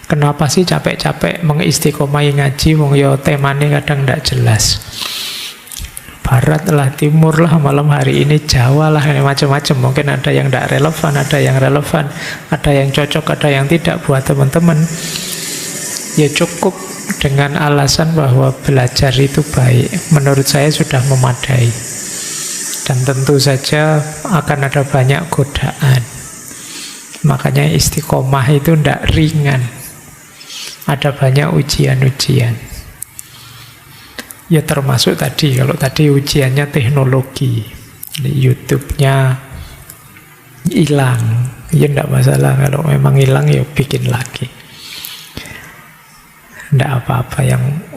Kenapa sih capek-capek mengistiqomai ngaji, wong yo temane kadang ndak jelas. Barat lah, timur lah, malam hari ini Jawa lah, macam-macam. Mungkin ada yang ndak relevan, ada yang relevan, ada yang cocok, ada yang tidak buat teman-teman. Ya cukup dengan alasan bahwa belajar itu baik. Menurut saya sudah memadai. Dan tentu saja akan ada banyak godaan. Makanya istiqomah itu ndak ringan. Ada banyak ujian-ujian. Ya termasuk tadi, kalau tadi ujiannya teknologi, YouTube-nya hilang, ya enggak masalah. Kalau memang hilang ya bikin lagi, enggak apa-apa.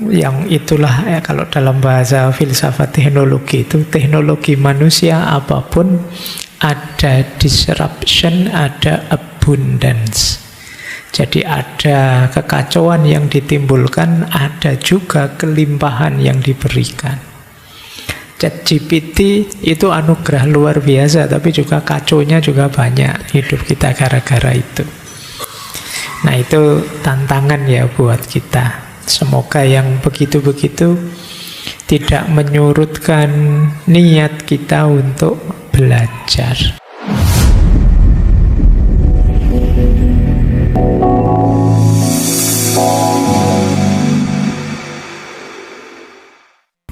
Yang itulah kalau dalam bahasa filsafat teknologi itu, teknologi manusia apapun ada disruption, ada abundance. Jadi ada kekacauan yang ditimbulkan, ada juga kelimpahan yang diberikan. ChatGPT itu anugerah luar biasa, tapi juga kacaunya juga banyak hidup kita gara-gara itu. Nah itu tantangan ya buat kita. Semoga yang begitu-begitu tidak menyurutkan niat kita untuk belajar.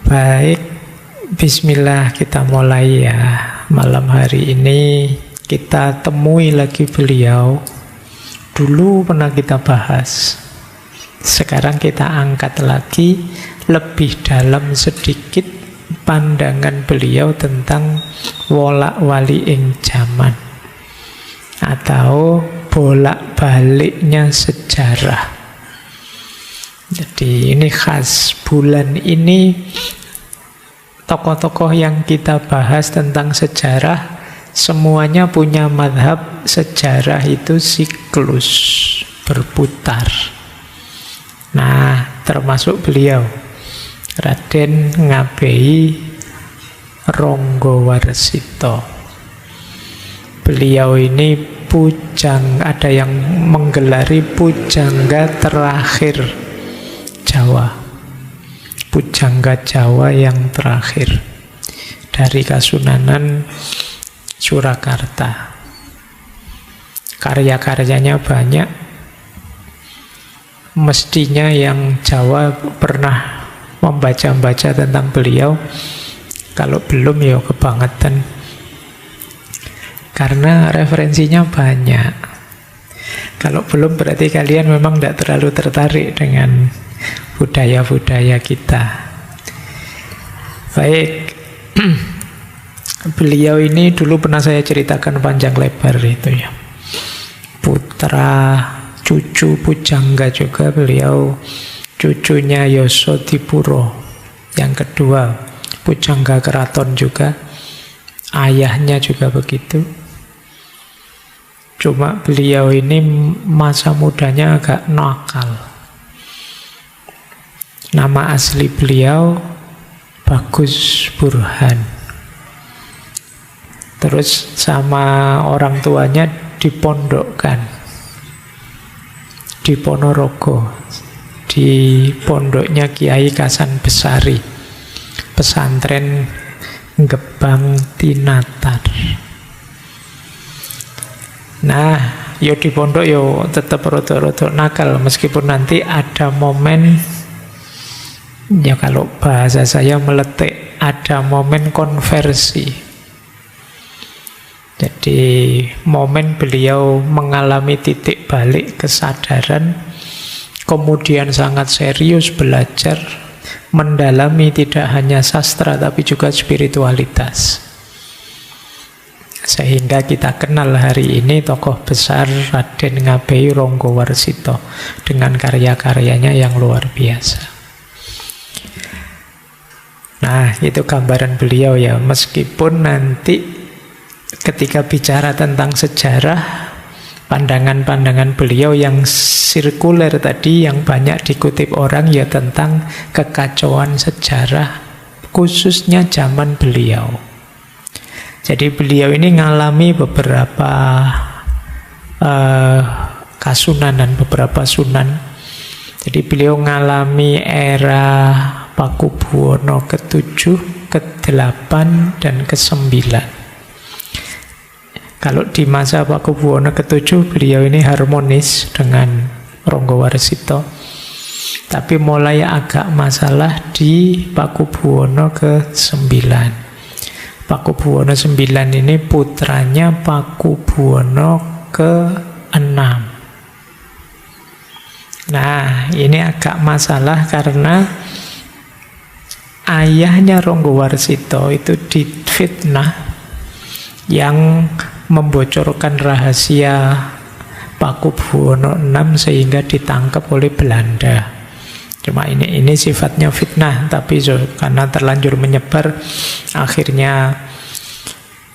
Baik, bismillah, kita mulai ya. Malam hari ini kita temui lagi beliau. Dulu pernah kita bahas, sekarang kita angkat lagi lebih dalam sedikit pandangan beliau tentang wolak-wali ing jaman, atau bolak-baliknya sejarah. Jadi ini khas bulan ini, tokoh-tokoh yang kita bahas tentang sejarah semuanya punya madhab sejarah itu siklus, berputar. Nah, termasuk beliau, Raden Ngabei Ronggowarsito. Beliau ini ada yang menggelari pujangga terakhir Jawa, pujangga Jawa yang terakhir dari Kasunanan Surakarta. Karya-karyanya banyak. Mestinya yang Jawa pernah membaca-baca tentang beliau. Kalau belum ya kebangetan, karena referensinya banyak. Kalau belum berarti kalian memang tidak terlalu tertarik dengan budaya-budaya kita. Baik, beliau ini dulu pernah saya ceritakan panjang lebar itu ya. Putra, cucu pujangga juga beliau, cucunya Yosodipuro yang kedua, pujangga keraton juga, ayahnya juga begitu. Cuma beliau ini masa mudanya agak nakal. Nama asli beliau Bagus Burhan. Terus sama orang tuanya dipondokkan di Ponorogo, di pondoknya Kiai Kasan Besari, pesantren Gebang Tinatar. Nah, yo di pondok yo tetap rotok-rotok nakal, meskipun nanti ada momen, ya kalau bahasa saya meletik, ada momen konversi. Jadi momen beliau mengalami titik balik kesadaran, kemudian sangat serius belajar, mendalami tidak hanya sastra tapi juga spiritualitas. Sehingga kita kenal hari ini tokoh besar Raden Ngabei Ronggowarsito dengan karya-karyanya yang luar biasa. Nah, itu gambaran beliau ya. Meskipun nanti ketika bicara tentang sejarah, pandangan-pandangan beliau yang sirkuler tadi, yang banyak dikutip orang ya tentang kekacauan sejarah, khususnya zaman beliau. Jadi beliau ini ngalami beberapa kasunanan, beberapa sunan. Jadi beliau ngalami era Pakubuwono ke-7, ke-8, dan ke-9. Kalau di masa Pakubuwono ke-7 beliau ini harmonis dengan Ronggowarsito. Tapi mulai agak masalah di Pakubuwono ke-9. Pakubuwono 9 ini putranya Pakubuwono ke-6. Nah, ini agak masalah karena ayahnya Ronggowarsito itu difitnah yang membocorkan rahasia Pakubuwono 6 sehingga ditangkap oleh Belanda. Cuma ini sifatnya fitnah, tapi karena terlanjur menyebar, akhirnya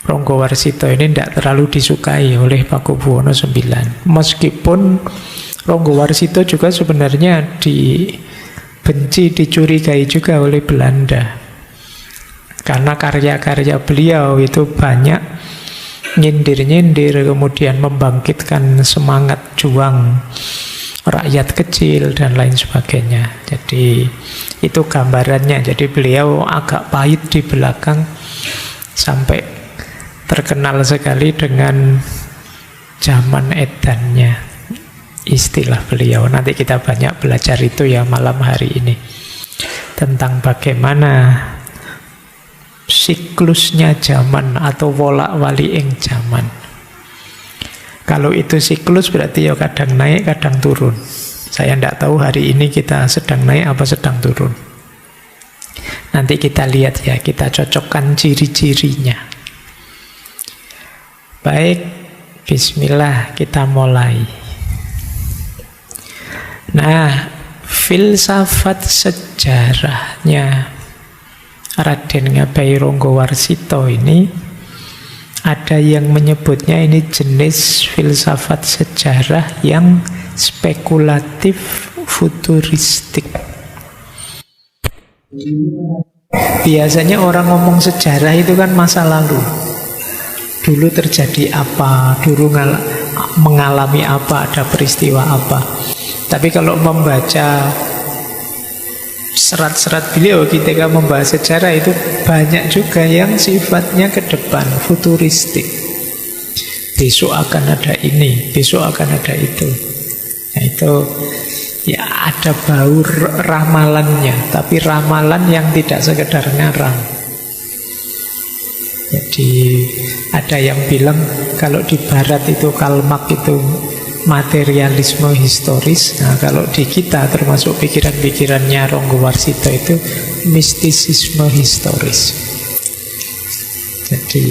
Ronggowarsito ini tidak terlalu disukai oleh Pakubuwono 9. Meskipun Ronggowarsito juga sebenarnya dibenci, dicurigai juga oleh Belanda. Karena karya-karya beliau itu banyak nyindir-nyindir, kemudian membangkitkan semangat juang rakyat kecil dan lain sebagainya. Jadi itu gambarannya. Jadi beliau agak pahit di belakang sampai terkenal sekali dengan zaman edannya, istilah beliau. Nanti kita banyak belajar itu ya malam hari ini, tentang bagaimana siklusnya zaman atau wolak-waliking zaman. Kalau itu siklus berarti ya kadang naik, kadang turun. Saya tidak tahu hari ini kita sedang naik apa sedang turun. Nanti kita lihat ya, kita cocokkan ciri-cirinya. Baik, bismillah, kita mulai. Nah, filsafat sejarahnya Raden Ngabai Ronggowarsito ini, ada yang menyebutnya ini jenis filsafat sejarah yang spekulatif futuristik. Biasanya orang ngomong sejarah itu kan masa lalu. Dulu terjadi apa, dulu mengalami apa, ada peristiwa apa. Tapi kalau membaca serat-serat beliau ketika membahas sejarah itu banyak juga yang sifatnya ke depan, futuristik. Besok akan ada ini, besok akan ada itu. Nah itu ya ada bau ramalannya, tapi ramalan yang tidak sekedar ngarang. Jadi ada yang bilang kalau di barat itu Karl Marx itu materialisme historis. Nah kalau di kita termasuk pikiran-pikirannya Ronggowarsito itu mistisisme historis. Jadi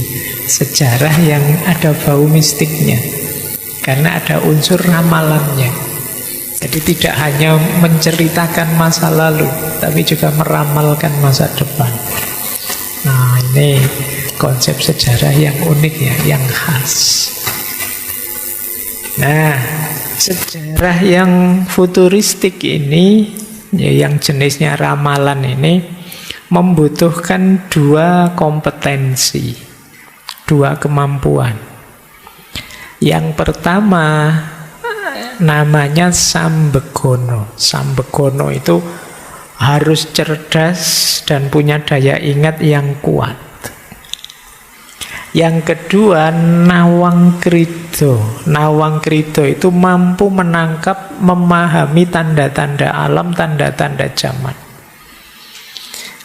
sejarah yang ada bau mistiknya karena ada unsur ramalannya. Jadi tidak hanya menceritakan masa lalu, tapi juga meramalkan masa depan. Nah ini konsep sejarah yang unik ya, yang khas. Nah, sejarah yang futuristik ini, ya, yang jenisnya ramalan ini, membutuhkan dua kompetensi, dua kemampuan. Yang pertama namanya sambegono. Sambegono itu harus cerdas dan punya daya ingat yang kuat. Yang kedua, nawang krido. Nawang krido itu mampu menangkap, memahami tanda-tanda alam, tanda-tanda zaman.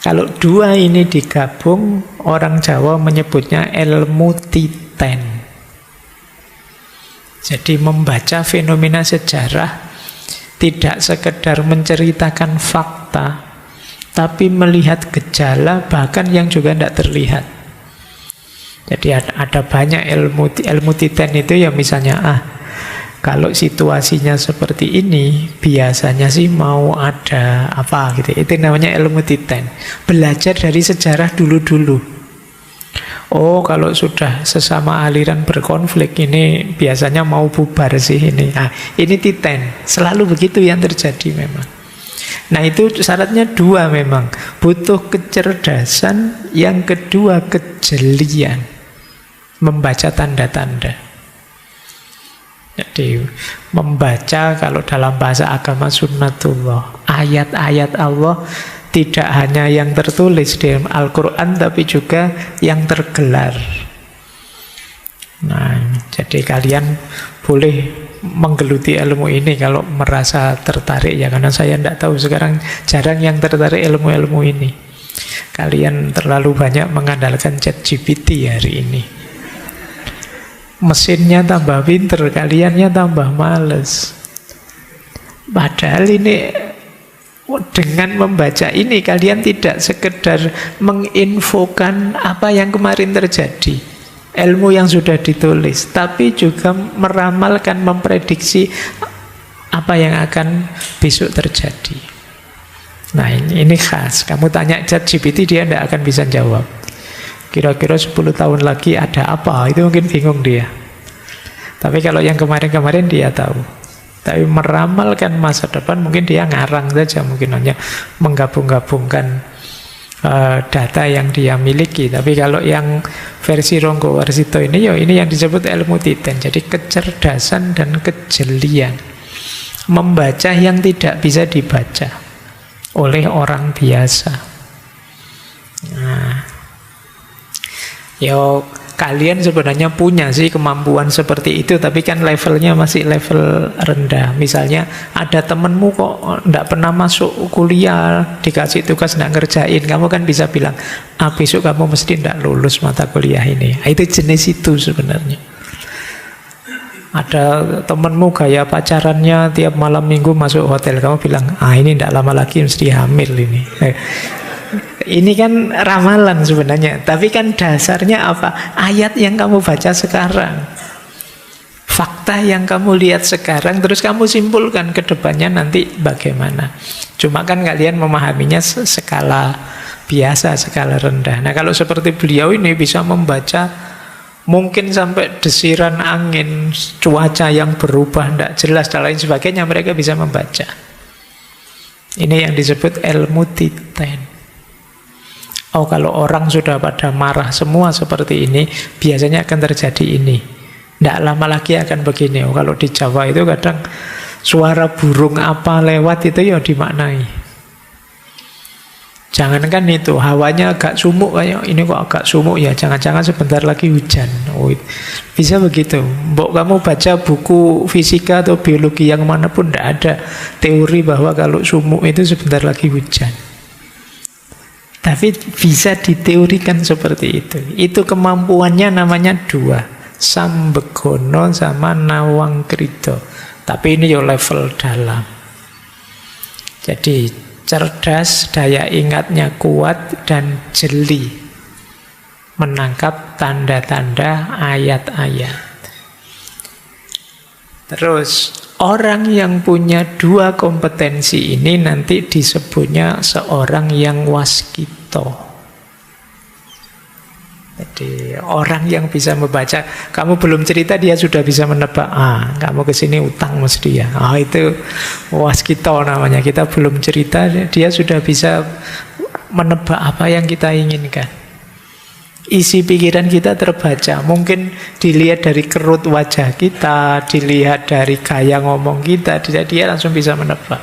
Kalau dua ini digabung, orang Jawa menyebutnya ilmu titen. Jadi membaca fenomena sejarah tidak sekedar menceritakan fakta, tapi melihat gejala bahkan yang juga tidak terlihat. Jadi ada banyak ilmu titen itu ya, misalnya kalau situasinya seperti ini biasanya sih mau ada apa gitu. Itu namanya ilmu titen. Belajar dari sejarah dulu-dulu. Oh kalau sudah sesama aliran berkonflik ini biasanya mau bubar sih ini. Ini titen. Selalu begitu yang terjadi memang. Nah itu syaratnya dua memang. Butuh kecerdasan, yang kedua kejelian. Membaca tanda-tanda. Jadi membaca kalau dalam bahasa agama sunnatullah, ayat-ayat Allah tidak hanya yang tertulis di Al-Quran tapi juga yang tergelar. Nah, jadi kalian boleh menggeluti ilmu ini kalau merasa tertarik ya, karena saya tidak tahu sekarang jarang yang tertarik ilmu-ilmu ini. Kalian terlalu banyak mengandalkan ChatGPT hari ini. Mesinnya tambah pinter, kaliannya tambah males. Padahal ini dengan membaca ini kalian tidak sekedar menginfokan apa yang kemarin terjadi, ilmu yang sudah ditulis, tapi juga meramalkan, memprediksi apa yang akan besok terjadi. Nah ini khas. Kamu tanya ChatGPT dia tidak akan bisa jawab. Kira-kira 10 tahun lagi ada apa? Itu mungkin bingung dia. Tapi kalau yang kemarin-kemarin dia tahu. Tapi meramalkan masa depan mungkin dia ngarang saja. Mungkin hanya menggabung-gabungkan data yang dia miliki. Tapi kalau yang versi Ronggo Warsito ini, ini yang disebut ilmu titen. Jadi kecerdasan dan kejelian. Membaca yang tidak bisa dibaca oleh orang biasa. Nah, kalian sebenarnya punya sih kemampuan seperti itu, tapi kan levelnya masih level rendah. Misalnya ada temenmu kok tidak pernah masuk kuliah, dikasih tugas tidak ngerjain, kamu kan bisa bilang, besok kamu mesti tidak lulus mata kuliah ini. Itu jenis itu sebenarnya. Ada temenmu gaya pacarannya tiap malam minggu masuk hotel, kamu bilang, ini tidak lama lagi mesti hamil ini. Ini kan ramalan sebenarnya, tapi kan dasarnya apa? Ayat yang kamu baca sekarang, fakta yang kamu lihat sekarang, terus kamu simpulkan ke depannya nanti bagaimana. Cuma kan kalian memahaminya skala biasa, skala rendah. Nah kalau seperti beliau ini bisa membaca mungkin sampai desiran angin, cuaca yang berubah, tidak jelas dan lain sebagainya, mereka bisa membaca. Ini yang disebut ilmu titen. Kalau orang sudah pada marah semua seperti ini, biasanya akan terjadi ini. Tidak lama lagi akan begini. Kalau di Jawa itu kadang suara burung apa lewat itu ya dimaknai. Jangankan itu, hawanya agak sumuk, kayak ini kok agak sumuk ya, jangan-jangan sebentar lagi hujan. Bisa begitu. Mbok kamu baca buku fisika atau biologi yang manapun, tidak ada teori bahwa kalau sumuk itu sebentar lagi hujan. Tapi bisa diteorikan seperti itu. Itu kemampuannya namanya dua, Sambegono sama Nawang Krida. Tapi ini ya level dalam. Jadi cerdas, daya ingatnya kuat dan jeli menangkap tanda-tanda ayat-ayat. Terus orang yang punya dua kompetensi ini nanti disebutnya seorang yang waskito. Jadi orang yang bisa membaca, kamu belum cerita dia sudah bisa menebak. Kamu kesini utang mesti ya. Itu waskito namanya. Kita belum cerita, dia sudah bisa menebak apa yang kita inginkan. Isi pikiran kita terbaca. Mungkin dilihat dari kerut wajah kita, dilihat dari gaya ngomong kita, dia langsung bisa menebak.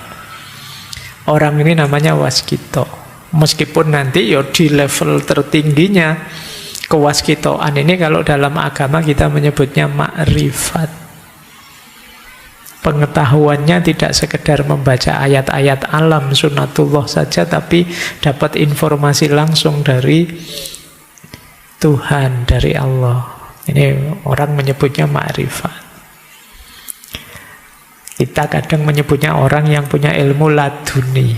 Orang ini namanya waskito. Meskipun nanti di level tertingginya kewaskitoan ini kalau dalam agama kita menyebutnya ma'rifat. Pengetahuannya tidak sekedar membaca ayat-ayat alam sunnatullah saja, tapi dapat informasi langsung dari Tuhan, dari Allah. Ini orang menyebutnya ma'rifat. Kita kadang menyebutnya orang yang punya ilmu laduni.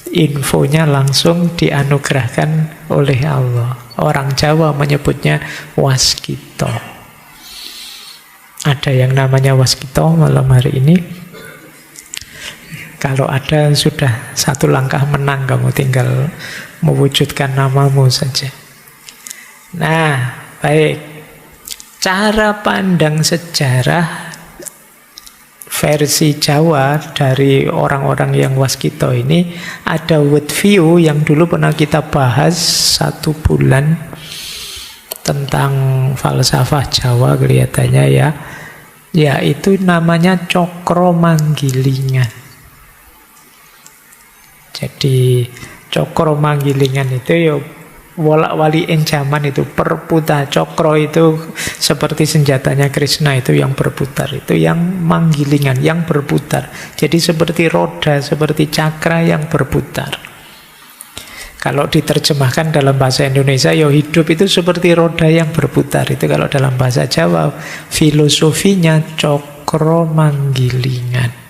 Infonya langsung dianugerahkan oleh Allah. Orang Jawa menyebutnya waskito. Ada yang namanya waskito malam hari ini. Kalau ada sudah satu langkah menang, kamu tinggal mewujudkan namamu saja. Nah, baik. Cara pandang sejarah versi Jawa dari orang-orang yang waskito ini ada world view yang dulu pernah kita bahas 1 bulan tentang falsafah Jawa kelihatannya ya. Ya, itu namanya cokro manggilingan. Jadi cokro manggilingan itu ya wolak-walik zaman itu, perputa cokro itu seperti senjatanya Krishna itu yang berputar, itu yang manggilingan, yang berputar. Jadi seperti roda, seperti cakra yang berputar. Kalau diterjemahkan dalam bahasa Indonesia, ya hidup itu seperti roda yang berputar. Itu kalau dalam bahasa Jawa, filosofinya cokro manggilingan.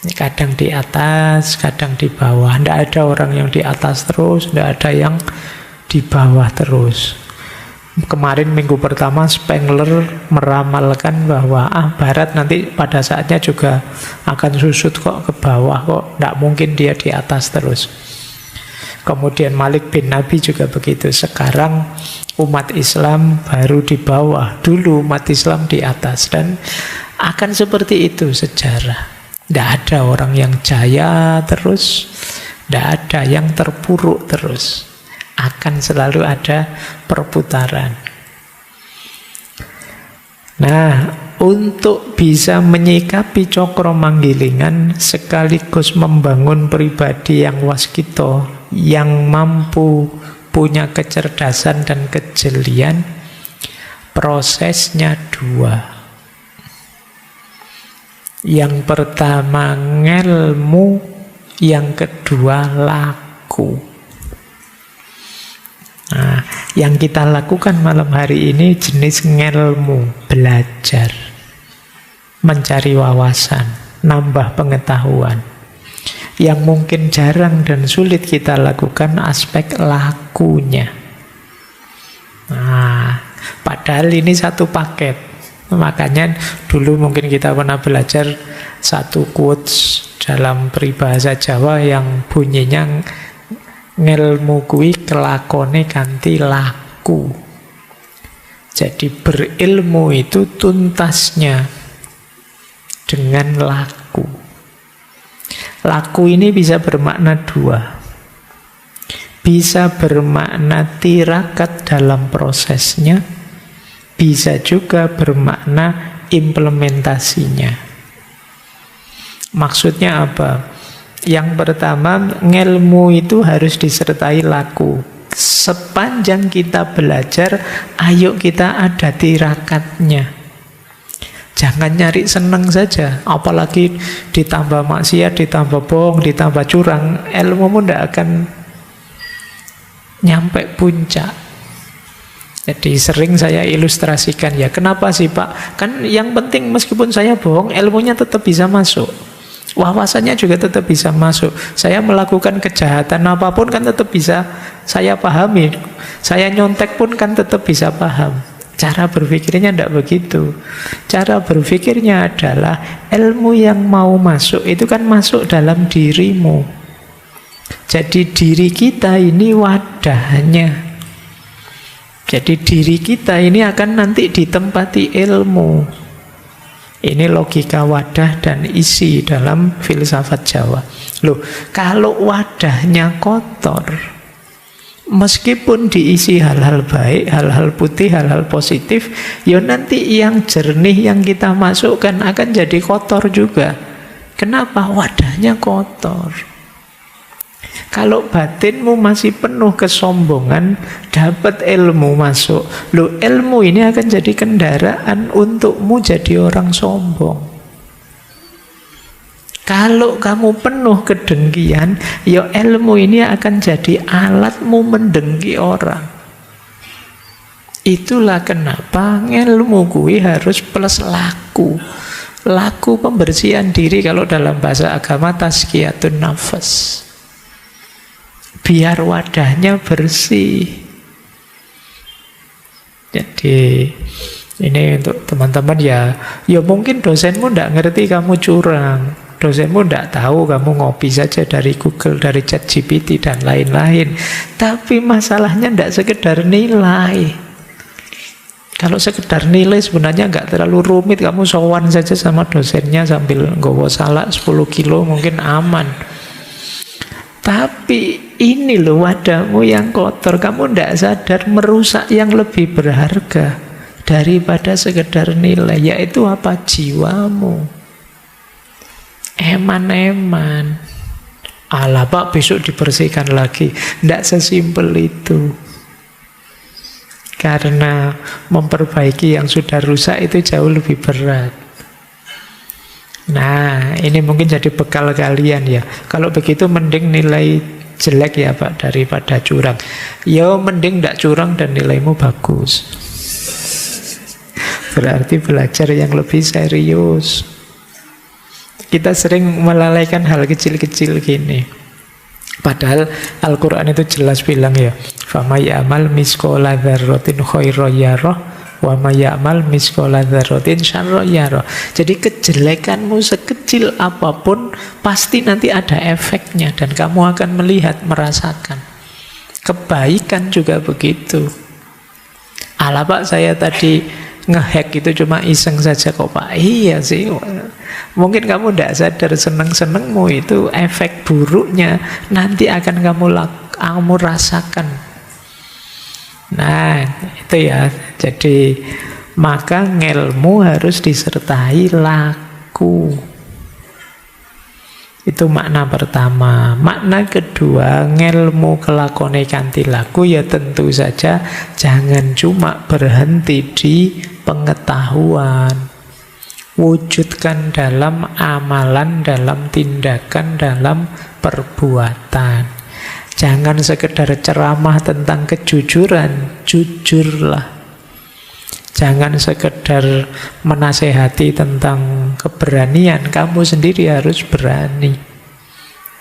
Kadang di atas, kadang di bawah. Tidak ada orang yang di atas terus, tidak ada yang di bawah terus. Kemarin minggu pertama Spengler meramalkan bahwa Barat nanti pada saatnya juga akan susut kok ke bawah, kok tidak mungkin dia di atas terus. Kemudian Malik bin Nabi juga begitu. Sekarang umat Islam baru di bawah, dulu umat Islam di atas. Dan akan seperti itu sejarah. Tidak ada orang yang jaya terus, tidak ada yang terpuruk terus. Akan selalu ada perputaran. Nah, untuk bisa menyikapi cokro manggilingan sekaligus membangun pribadi yang waskito, yang mampu punya kecerdasan dan kejelian, prosesnya dua. Yang pertama ngelmu, yang kedua laku. Nah, yang kita lakukan malam hari ini jenis ngelmu, belajar, mencari wawasan, nambah pengetahuan. Yang mungkin jarang dan sulit kita lakukan aspek lakunya. Nah, padahal ini satu paket. Makanya dulu mungkin kita pernah belajar satu quotes dalam peribahasa Jawa yang bunyinya ngelmu kuwi kelakone kanthi laku. Jadi berilmu itu tuntasnya dengan laku. Laku ini bisa bermakna dua. Bisa bermakna tirakat dalam prosesnya, bisa juga bermakna implementasinya. Maksudnya apa? Yang pertama, ngelmu itu harus disertai laku. Sepanjang kita belajar, ayo kita ada tirakatnya. Jangan nyari seneng saja, apalagi ditambah maksiat, ditambah bohong, ditambah curang, ilmumu tidak akan nyampe puncak. Jadi sering saya ilustrasikan, ya kenapa sih Pak? Kan yang penting meskipun saya bohong, ilmunya tetap bisa masuk. Wawasannya juga tetap bisa masuk. Saya melakukan kejahatan apapun kan tetap bisa saya pahami. Saya nyontek pun kan tetap bisa paham. Cara berpikirnya tidak begitu. Cara berpikirnya adalah ilmu yang mau masuk itu kan masuk dalam dirimu. Jadi diri kita ini wadahnya. Jadi diri kita ini akan nanti ditempati ilmu. Ini logika wadah dan isi dalam filsafat Jawa. Loh, kalau wadahnya kotor, meskipun diisi hal-hal baik, hal-hal putih, hal-hal positif, ya nanti yang jernih yang kita masukkan akan jadi kotor juga. Kenapa? Wadahnya kotor. Kalau batinmu masih penuh kesombongan, dapat ilmu masuk. Loh, ilmu ini akan jadi kendaraan untukmu jadi orang sombong. Kalau kamu penuh kedengkian, ya ilmu ini akan jadi alatmu mendengki orang. Itulah kenapa ilmu kui harus plus laku. Laku pembersihan diri, kalau dalam bahasa agama tazkiyatun nafas. Biar wadahnya bersih. Jadi ini untuk teman-teman ya mungkin dosenmu tidak ngerti kamu curang. Dosenmu tidak tahu kamu ngopi saja dari Google, dari ChatGPT dan lain-lain. Tapi masalahnya tidak sekedar nilai. Kalau sekedar nilai sebenarnya nggak terlalu rumit. Kamu sowan saja sama dosennya sambil nggawa salak 10 kilo mungkin aman. Tapi ini loh wadahmu yang kotor. Kamu tidak sadar merusak yang lebih berharga. daripada sekedar nilai, yaitu apa? Jiwamu. Eman-eman. Alah Pak, besok dibersihkan lagi. Tidak sesimpel itu. Karena memperbaiki yang sudah rusak itu jauh lebih berat. Nah, ini mungkin jadi bekal kalian ya. Kalau begitu mending nilai jelek ya Pak daripada curang. Ya mending tidak curang dan nilaimu bagus. Berarti belajar yang lebih serius. Kita sering melalaikan hal kecil-kecil gini. Padahal Al-Quran itu jelas bilang ya, فَمَا يَعْمَلْ مِثْقَالَ ذَرَّةٍ خَيْرًا يَرَهُ وَمَا يَعْمَلْ مِثْقَالَ ذَرَّةٍ شَرًّا يَرَهُ. Jadi kejelekanmu sekecil apapun pasti nanti ada efeknya dan kamu akan melihat, merasakan. Kebaikan juga begitu. Alah Pak, saya tadi ngehack itu cuma iseng saja kok Pak. Iya sih. Mungkin kamu tidak sadar seneng-senengmu itu efek buruknya nanti akan kamu rasakan. Nah, itu ya. Jadi maka ngelmu harus disertai laku. Itu makna pertama. Makna kedua, ngelmu kelakone kanthi laku ya tentu saja jangan cuma berhenti di pengetahuan. Wujudkan dalam amalan, dalam tindakan, dalam perbuatan. Jangan sekedar ceramah tentang kejujuran, jujurlah. Jangan sekedar menasehati tentang keberanian, kamu sendiri harus berani.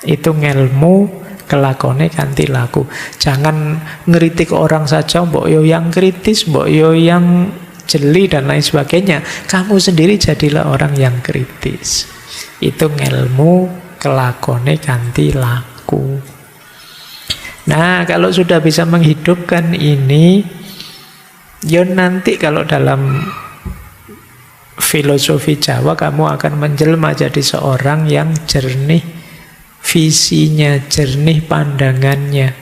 Itu ngelmu kelakone kanthi laku. Jangan ngeritik orang saja, mbok yo yang kritis, mbok yo yang jeli dan lain sebagainya. Kamu sendiri jadilah orang yang kritis. Itu ngelmu kelakone kanthi laku. Nah, kalau sudah bisa menghidupkan ini, ya nanti kalau dalam filosofi Jawa kamu akan menjelma jadi seorang yang jernih visinya, jernih pandangannya,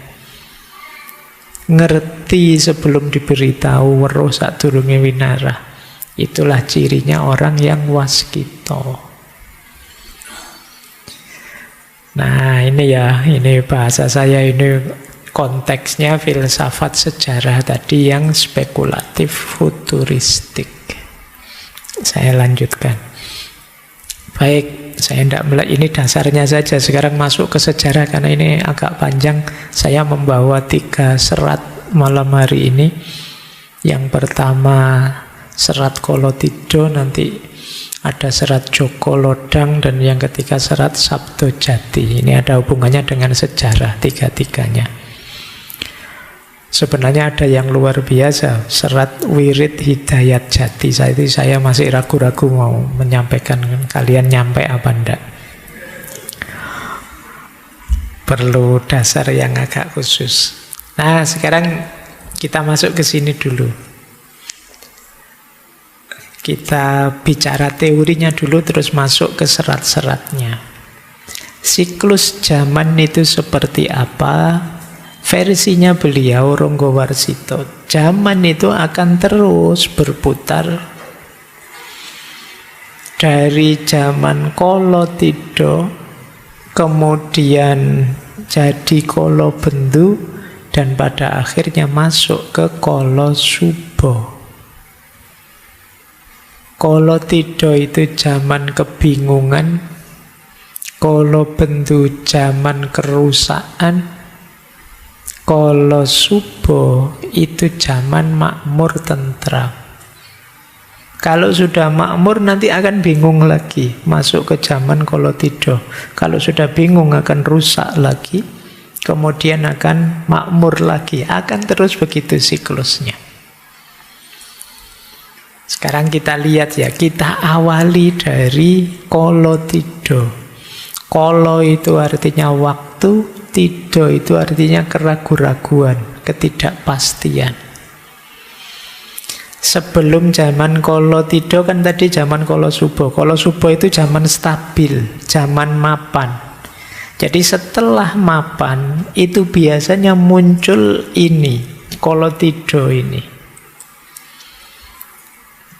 ngerti sebelum diberitahu, weruh sadurunge winarah. Itulah cirinya orang yang waskita. Nah ini ya, ini bahasa saya, ini konteksnya filsafat sejarah tadi yang spekulatif futuristik. Saya lanjutkan. Baik, saya tidak melihat ini dasarnya saja. Sekarang masuk ke sejarah karena ini agak panjang. Saya membawa 3 serat malam hari ini. Yang pertama serat Kolotidho, nanti ada serat Joko Lodang, dan yang ketiga serat Sabdo Jati. Ini ada hubungannya dengan sejarah tiga-tiganya. Sebenarnya ada yang luar biasa, serat Wirid Hidayat Jati. Saya masih ragu-ragu mau menyampaikan, kalian nyampe apa enggak. Perlu dasar yang agak khusus. Nah, sekarang kita masuk ke sini dulu. Kita bicara teorinya dulu, terus masuk ke serat-seratnya. Siklus zaman itu seperti apa? Versinya beliau Ronggowarsito, zaman itu akan terus berputar dari zaman Kolotidho, kemudian jadi Kolobendu, dan pada akhirnya masuk ke Kolosubo. Kolotidho itu zaman kebingungan, Kolobendu zaman kerusakan, Kolosubo itu zaman makmur tentram. Kalau sudah makmur nanti akan bingung lagi, masuk ke zaman Kolotidho. Kalau sudah bingung akan rusak lagi, kemudian akan makmur lagi, akan terus begitu siklusnya. Sekarang kita lihat ya, kita awali dari Kolotidho. Kolo itu artinya waktu, Tidho itu artinya keraguan-raguan, ketidakpastian. Sebelum zaman Kolotidho kan tadi zaman Kolosubo. Kolosubo itu zaman stabil, zaman mapan. Jadi setelah mapan itu biasanya muncul ini, Kolotidho ini.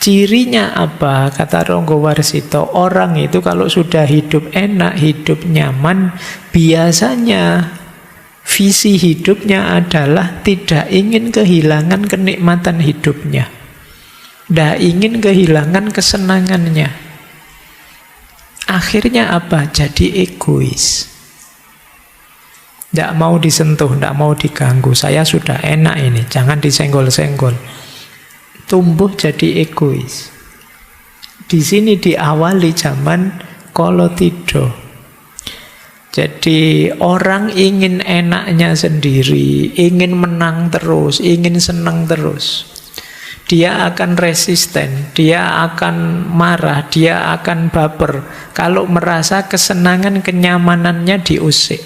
Cirinya apa? Kata Ronggo Warsito, orang itu kalau sudah hidup enak, hidup nyaman, biasanya visi hidupnya adalah tidak ingin kehilangan kenikmatan hidupnya. Tidak ingin kehilangan kesenangannya. Akhirnya apa? Jadi egois. Tidak mau disentuh, tidak mau diganggu. Saya sudah enak ini, jangan disenggol-senggol. Tumbuh jadi egois. Di sini diawali zaman Kolotido. Jadi orang ingin enaknya sendiri, ingin menang terus, ingin senang terus. Dia akan resisten, dia akan marah, dia akan baper kalau merasa kesenangan, kenyamanannya diusik.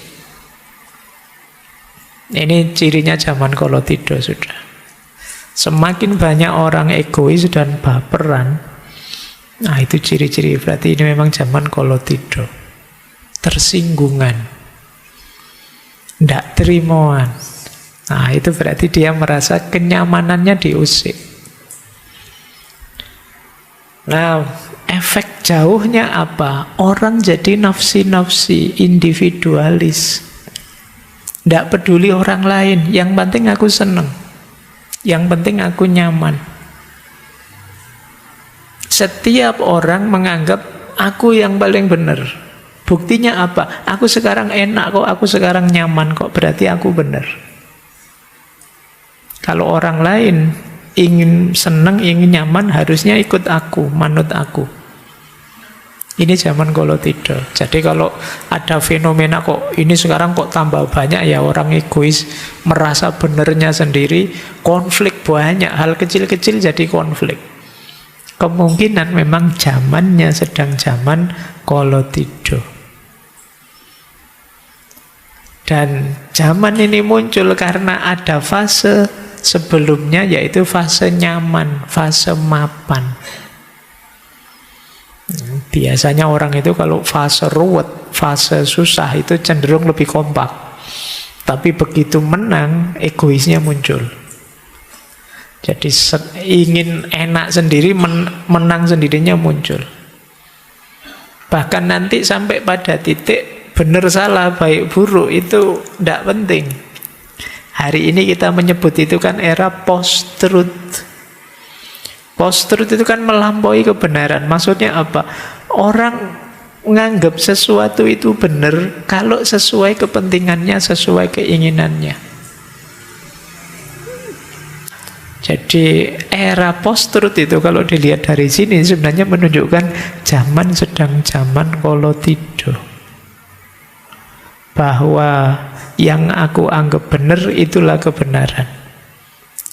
Ini cirinya zaman Kolotido sudah. Semakin banyak orang egois dan baperan, nah itu ciri-ciri, berarti ini memang zaman Kolotido. Tersinggungan, ndak terimoan. Nah itu berarti dia merasa kenyamanannya diusik. Nah efek jauhnya apa? Orang jadi nafsi-nafsi, individualis. Ndak peduli orang lain, yang penting aku seneng. Yang penting aku nyaman. Setiap orang menganggap aku yang paling benar. Buktinya apa? Aku sekarang enak kok, aku sekarang nyaman kok, berarti aku benar. Kalau orang lain ingin senang, ingin nyaman, harusnya ikut aku, manut aku. Ini zaman Kolotido. Jadi kalau ada fenomena kok ini sekarang kok tambah banyak ya orang egois, merasa benernya sendiri, konflik banyak, hal kecil-kecil jadi konflik. Kemungkinan memang zamannya sedang zaman Kolotido. Dan zaman ini muncul karena ada fase sebelumnya, yaitu fase nyaman, fase mapan. Biasanya orang itu kalau fase ruwet, fase susah itu cenderung lebih kompak. Tapi begitu menang, egoisnya muncul. Jadi ingin enak sendiri, menang sendirinya muncul. Bahkan nanti sampai pada titik benar salah, baik buruk itu tidak penting. Hari ini kita menyebut itu kan era post-truth. Post-truth itu kan melampaui kebenaran. Maksudnya apa? Orang menganggap sesuatu itu benar kalau sesuai kepentingannya, sesuai keinginannya. Jadi era post-truth itu kalau dilihat dari sini sebenarnya menunjukkan zaman sedang zaman Kolotido. Bahwa yang aku anggap benar itulah kebenaran.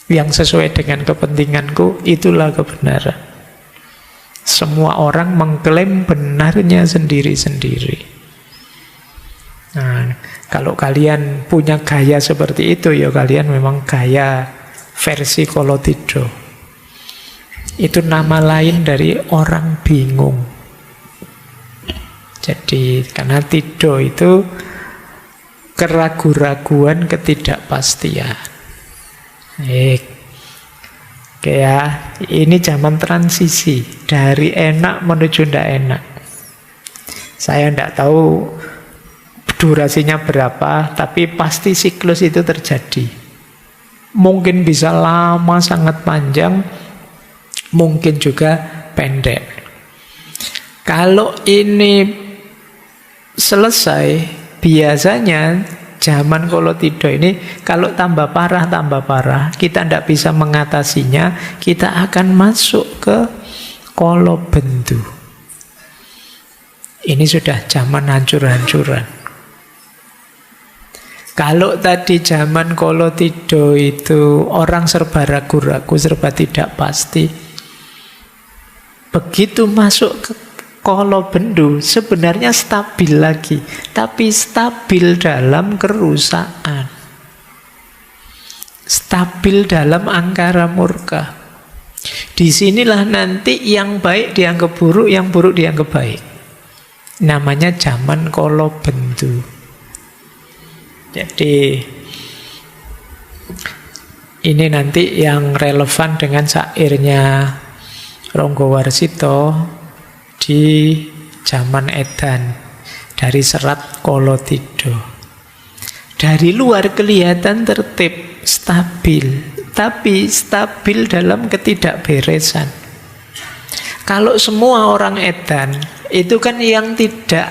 Yang sesuai dengan kepentinganku itulah kebenaran. Semua orang mengklaim benarnya sendiri-sendiri. Nah, kalau kalian punya gaya seperti itu, ya kalian memang gaya versi Kolotido. Itu nama lain dari orang bingung. Jadi karena tido itu keraguan-raguan, ketidakpastian. Oke ya, ini zaman transisi dari enak menuju tidak enak. Saya tidak tahu durasinya berapa, tapi pasti siklus itu terjadi. Mungkin bisa lama, sangat panjang, mungkin juga pendek. Kalau ini selesai, biasanya zaman Kolotido ini kalau tambah parah, kita tidak bisa mengatasinya, kita akan masuk ke Kolobendu. Ini sudah zaman hancur-hancuran. Kalau tadi zaman Kolotido itu orang serba ragu-ragu, serba tidak pasti. Begitu masuk ke Kolobendu sebenarnya stabil lagi, tapi stabil dalam kerusakan, stabil dalam angkara murka. Disinilah nanti yang baik dianggap buruk, yang buruk dianggap baik. Namanya zaman Kolobendu. Jadi ini nanti yang relevan dengan syairnya Ronggowarsito di zaman edan dari Serat Kolotidho. Dari luar kelihatan tertib, stabil, tapi stabil dalam ketidakberesan. Kalau semua orang edan itu kan yang tidak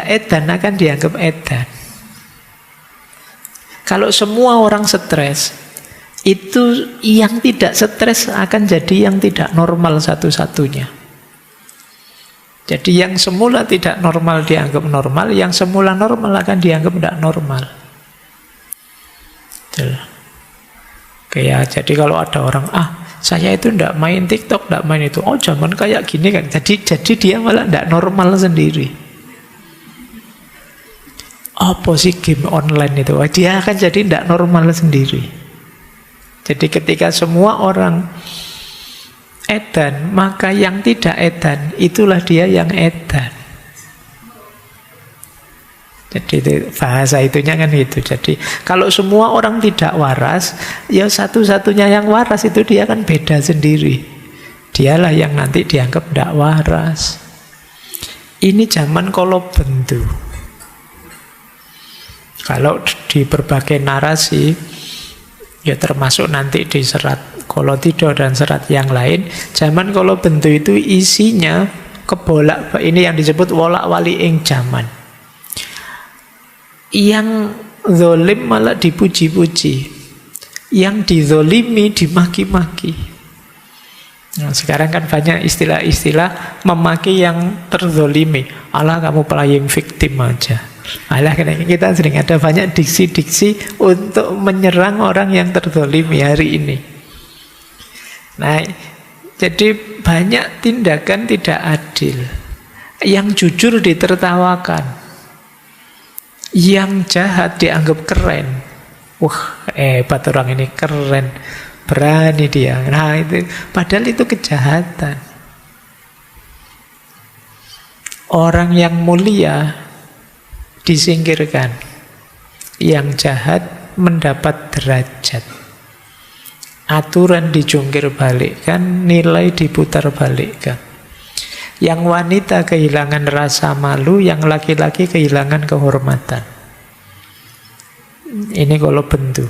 edan akan dianggap edan. Kalau semua orang stres, itu yang tidak stres akan jadi yang tidak normal satu-satunya. Jadi yang semula tidak normal dianggap normal, yang semula normal akan dianggap tidak normal. Kayak jadi kalau ada orang, saya itu tidak main TikTok, tidak main itu. Oh, zaman kayak gini kan. Jadi dia malah tidak normal sendiri. Apa sih game online itu? Dia akan jadi tidak normal sendiri. Jadi ketika semua orang edan, maka yang tidak edan itulah dia yang edan. Jadi itu, bahasa itunya kan itu. Jadi kalau semua orang tidak waras, ya satu-satunya yang waras itu dia kan beda sendiri. Dialah yang nanti dianggap tidak waras. Ini zaman kolobendu. Kalau di berbagai narasi, ya termasuk nanti di Serat Kolotidho dan serat yang lain, zaman kolobendu itu isinya kebolak, ini yang disebut wolak-wali ing zaman. Yang zalim malah dipuji-puji, yang dizolimi dimaki-maki. Nah, sekarang kan banyak istilah-istilah memaki yang terzolimi. Alah, kamu playing victim aja. Alah, kita sering ada banyak diksi-diksi untuk menyerang orang yang terzolimi hari ini. Nah, jadi banyak tindakan tidak adil. Yang jujur ditertawakan, yang jahat dianggap keren. Wah, hebat orang ini, keren, berani dia. Nah, itu padahal itu kejahatan. Orang yang mulia disingkirkan, yang jahat mendapat derajat. Aturan dijungkir balikkan, nilai diputar balikkan. Yang wanita kehilangan rasa malu, yang laki-laki kehilangan kehormatan. Ini kalau bentuk.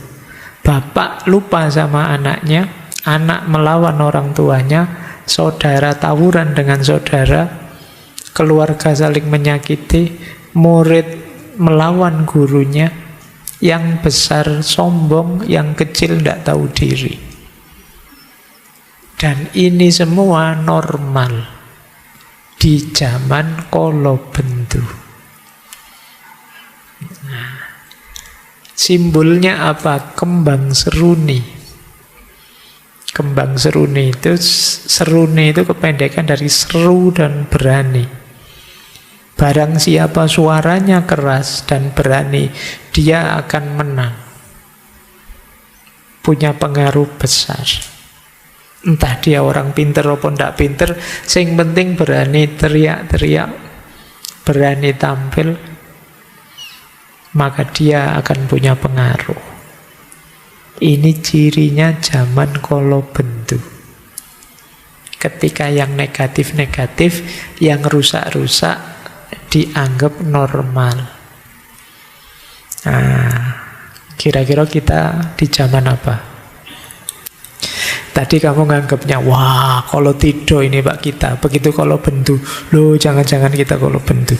Bapak lupa sama anaknya, anak melawan orang tuanya, saudara tawuran dengan saudara, keluarga saling menyakiti, murid melawan gurunya, yang besar sombong, yang kecil tidak tahu diri. Dan ini semua normal di zaman kolobendu. Nah, simbolnya apa? Kembang seruni. Kembang seruni itu kependekan dari seru dan berani. Barang siapa suaranya keras dan berani, dia akan menang. Punya pengaruh besar. Entah dia orang pinter maupun tidak pinter, sing penting berani teriak-teriak, berani tampil, maka dia akan punya pengaruh. Ini cirinya zaman kolobendu. Ketika yang negatif-negatif, yang rusak-rusak dianggap normal. Nah, kira-kira kita di zaman apa? Tadi kamu nganggapnya, wah, Kolotidho ini Pak kita. Begitu kolobendu, loh jangan-jangan kita kolobendu.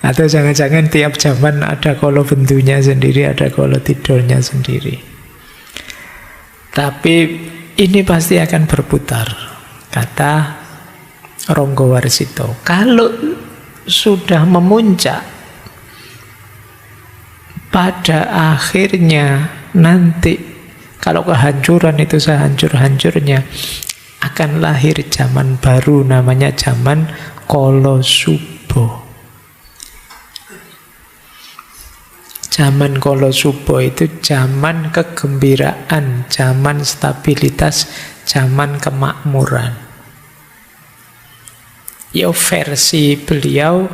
Atau jangan-jangan tiap zaman ada kolobendunya sendiri, ada Kolotidhonya sendiri. Tapi ini pasti akan berputar, kata Ronggowarsito. Kalau sudah memuncak, pada akhirnya nanti kalau kehancuran itu sehancur-hancurnya, akan lahir zaman baru namanya zaman Kolosubo. Zaman Kolosubo itu zaman kegembiraan, zaman stabilitas, zaman kemakmuran. Ya, versi beliau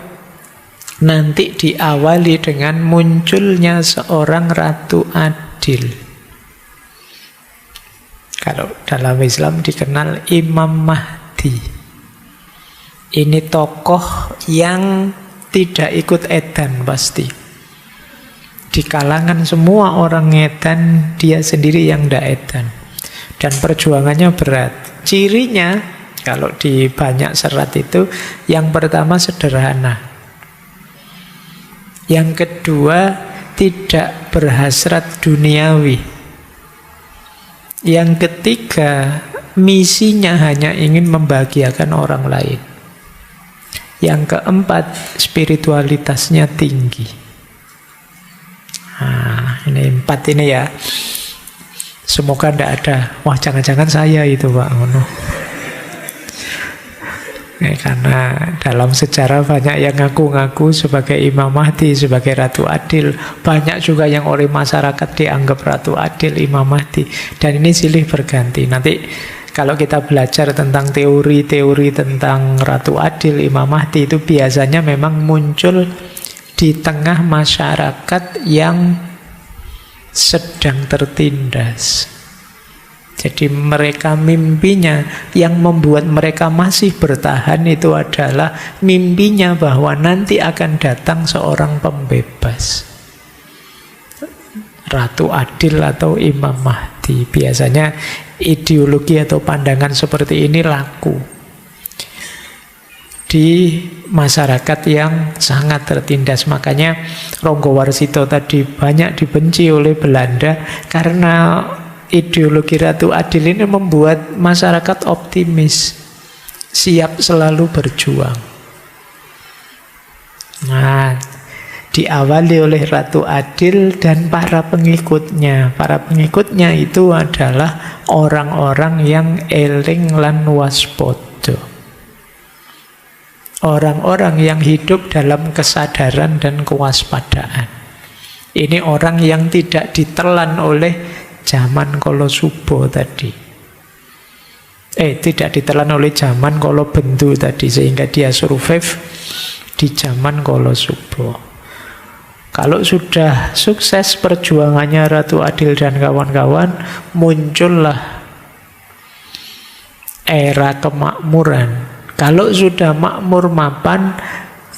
nanti diawali dengan munculnya seorang ratu adil. Kalau dalam Islam dikenal Imam Mahdi. Ini tokoh yang tidak ikut edan pasti. Di kalangan semua orang edan, dia sendiri yang tidak edan. Dan perjuangannya berat. Cirinya, kalau di banyak serat itu, yang pertama sederhana. Yang kedua, tidak berhasrat duniawi. Yang ketiga, misinya hanya ingin membahagiakan orang lain. Yang keempat, spiritualitasnya tinggi. Nah, ini 4 ini ya. Semoga tidak ada, wah jangan-jangan saya itu Pak. Karena dalam sejarah banyak yang ngaku-ngaku sebagai Imam Mahdi, sebagai Ratu Adil. Banyak juga yang oleh masyarakat dianggap Ratu Adil, Imam Mahdi. Dan ini silih berganti. Nanti kalau kita belajar tentang teori-teori tentang Ratu Adil, Imam Mahdi, itu biasanya memang muncul di tengah masyarakat yang sedang tertindas. Jadi mereka mimpinya, yang membuat mereka masih bertahan itu adalah mimpinya bahwa nanti akan datang seorang pembebas. Ratu Adil atau Imam Mahdi. Biasanya ideologi atau pandangan seperti ini laku di masyarakat yang sangat tertindas. Makanya Ronggowarsito tadi banyak dibenci oleh Belanda karena ideologi Ratu Adil ini membuat masyarakat optimis, siap selalu berjuang. Nah, diawali oleh Ratu Adil dan para pengikutnya. Para pengikutnya itu adalah orang-orang yang eling lan waspada. Orang-orang yang hidup dalam kesadaran dan kewaspadaan. Ini orang yang tidak ditelan oleh zaman Kolosubo tadi. Tidak ditelan oleh zaman Kolobendu tadi, sehingga dia survive di zaman Kolosubo. Kalau sudah sukses perjuangannya Ratu Adil dan kawan-kawan, muncullah era kemakmuran. Kalau sudah makmur mapan,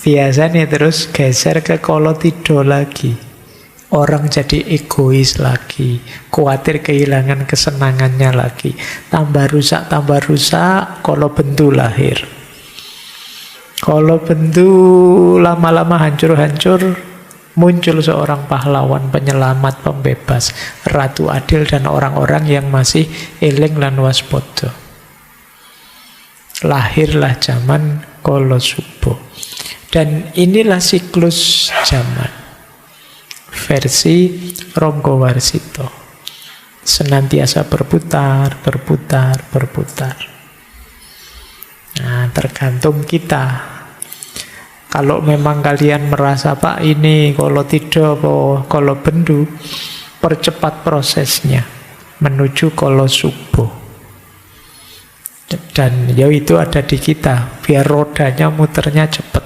biasanya terus geser ke Kolotido lagi. Orang jadi egois lagi, khawatir kehilangan kesenangannya lagi. Tambah rusak, Kolobendu lahir. Kolobendu lama-lama hancur-hancur, muncul seorang pahlawan, penyelamat, pembebas, Ratu Adil dan orang-orang yang masih eling lan waspada. Lahirlah zaman Kolosubo. Dan inilah siklus zaman versi Ronggowarsito. Senantiasa berputar. Nah, tergantung kita. Kalau memang kalian merasa Pak ini Kolotido atau Kolobendu, percepat prosesnya menuju Kolosubo. Dan ya itu ada di kita, biar rodanya muternya cepat,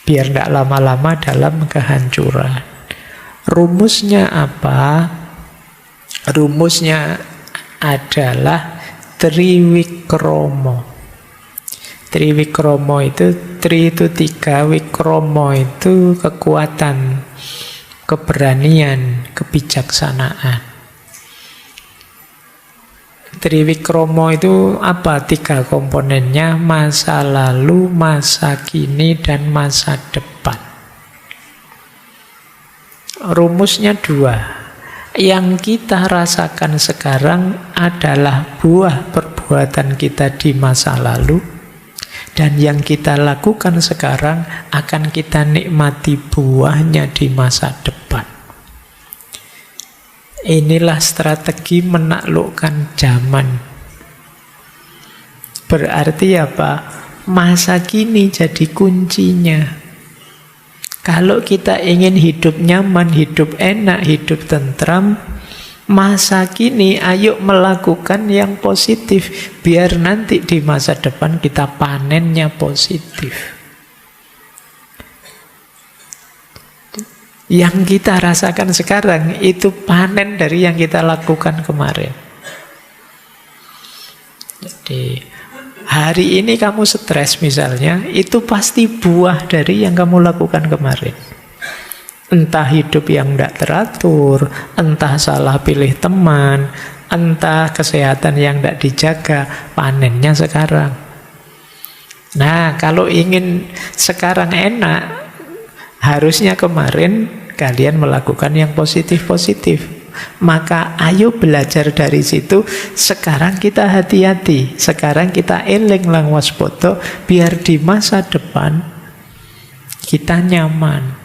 biar tidak lama-lama dalam kehancuran. Rumusnya apa? Rumusnya adalah Triwikromo. Triwikromo itu, Tri itu 3, Wikromo itu kekuatan, keberanian, kebijaksanaan. Triwikromo itu apa? 3 komponennya: masa lalu, masa kini, dan masa depan. Rumusnya 2. Yang kita rasakan sekarang adalah buah perbuatan kita di masa lalu, dan yang kita lakukan sekarang akan kita nikmati buahnya di masa depan. Inilah strategi menaklukkan zaman. Berarti apa? Masa kini jadi kuncinya. Kalau kita ingin hidup nyaman, hidup enak, hidup tentram, masa kini ayo melakukan yang positif, biar nanti di masa depan kita panennya positif. Yang kita rasakan sekarang itu panen dari yang kita lakukan kemarin. Jadi hari ini kamu stres misalnya, itu pasti buah dari yang kamu lakukan kemarin. Entah hidup yang tidak teratur, entah salah pilih teman, entah kesehatan yang tidak dijaga, panennya sekarang. Nah, kalau ingin sekarang enak, harusnya kemarin kalian melakukan yang positif-positif. Maka ayo belajar dari situ. Sekarang kita hati-hati, sekarang kita eling lang waspada, biar di masa depan kita nyaman.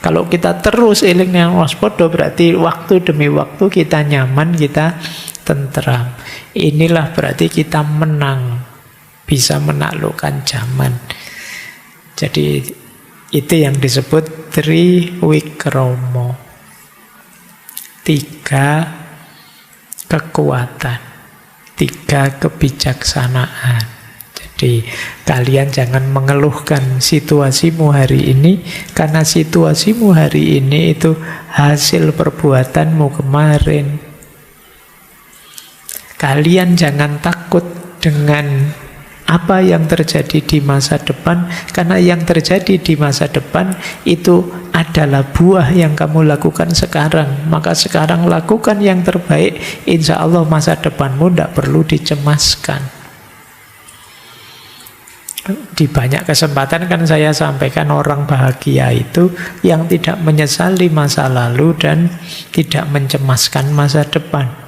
Kalau kita terus eling lang waspada, berarti waktu demi waktu kita nyaman, kita tentram. Inilah berarti kita menang, bisa menaklukkan zaman. Jadi itu yang disebut Triwikromo. 3 kekuatan, 3 kebijaksanaan. Jadi kalian jangan mengeluhkan situasimu hari ini, karena situasimu hari ini itu hasil perbuatanmu kemarin. Kalian jangan takut dengan apa yang terjadi di masa depan, karena yang terjadi di masa depan itu adalah buah yang kamu lakukan sekarang. Maka sekarang lakukan yang terbaik, insya Allah masa depanmu tidak perlu dicemaskan. Di banyak kesempatan kan saya sampaikan, orang bahagia itu yang tidak menyesali masa lalu dan tidak mencemaskan masa depan.